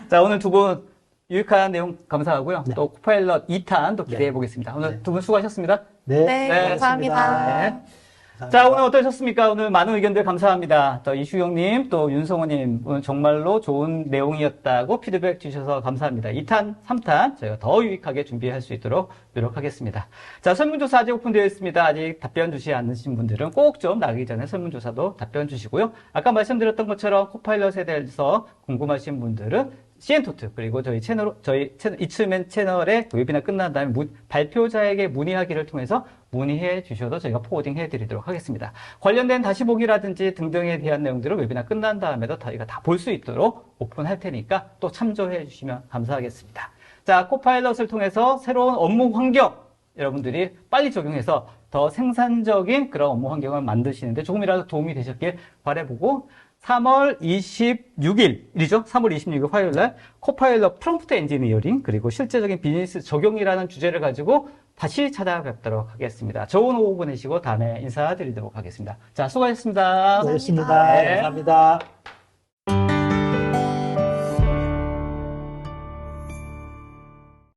자, 오늘 두 분 유익한 내용 감사하고요. 네. 또 코파일럿 2탄 또 기대해 네. 보겠습니다. 오늘 네. 두 분 수고하셨습니다. 네, 감사합니다. 네. 자, 오늘 어떠셨습니까? 오늘 많은 의견들 감사합니다. 또 이슈영님, 또 윤성호님, 오늘 정말로 좋은 내용이었다고 피드백 주셔서 감사합니다. 2탄, 3탄 저희가 더 유익하게 준비할 수 있도록 노력하겠습니다. 자, 설문조사 아직 오픈되어 있습니다. 아직 답변 주시지 않으신 분들은 꼭 좀 나가기 전에 설문조사도 답변 주시고요. 아까 말씀드렸던 것처럼 코파일럿에 대해서 궁금하신 분들은 시엔토트 그리고 저희 이츠맨 채널의 웨비나 끝난 다음에 발표자에게 문의하기를 통해서 문의해 주셔도 저희가 포워딩 해드리도록 하겠습니다. 관련된 다시 보기라든지 등등에 대한 내용들을 웨비나 끝난 다음에도 저희가 다 볼 수 있도록 오픈할 테니까 또 참조해 주시면 감사하겠습니다. 자, 코파일럿을 통해서 새로운 업무 환경 여러분들이 빨리 적용해서 더 생산적인 그런 업무 환경을 만드시는데 조금이라도 도움이 되셨길 바라보고 3월 26일이죠. 3월 26일 화요일 날 코파일럿 프롬프트 엔지니어링 그리고 실제적인 비즈니스 적용이라는 주제를 가지고 다시 찾아뵙도록 하겠습니다. 좋은 오후 보내시고 다음에 인사드리도록 하겠습니다. 자, 수고하셨습니다. 수고하셨습니다. 네. 감사합니다.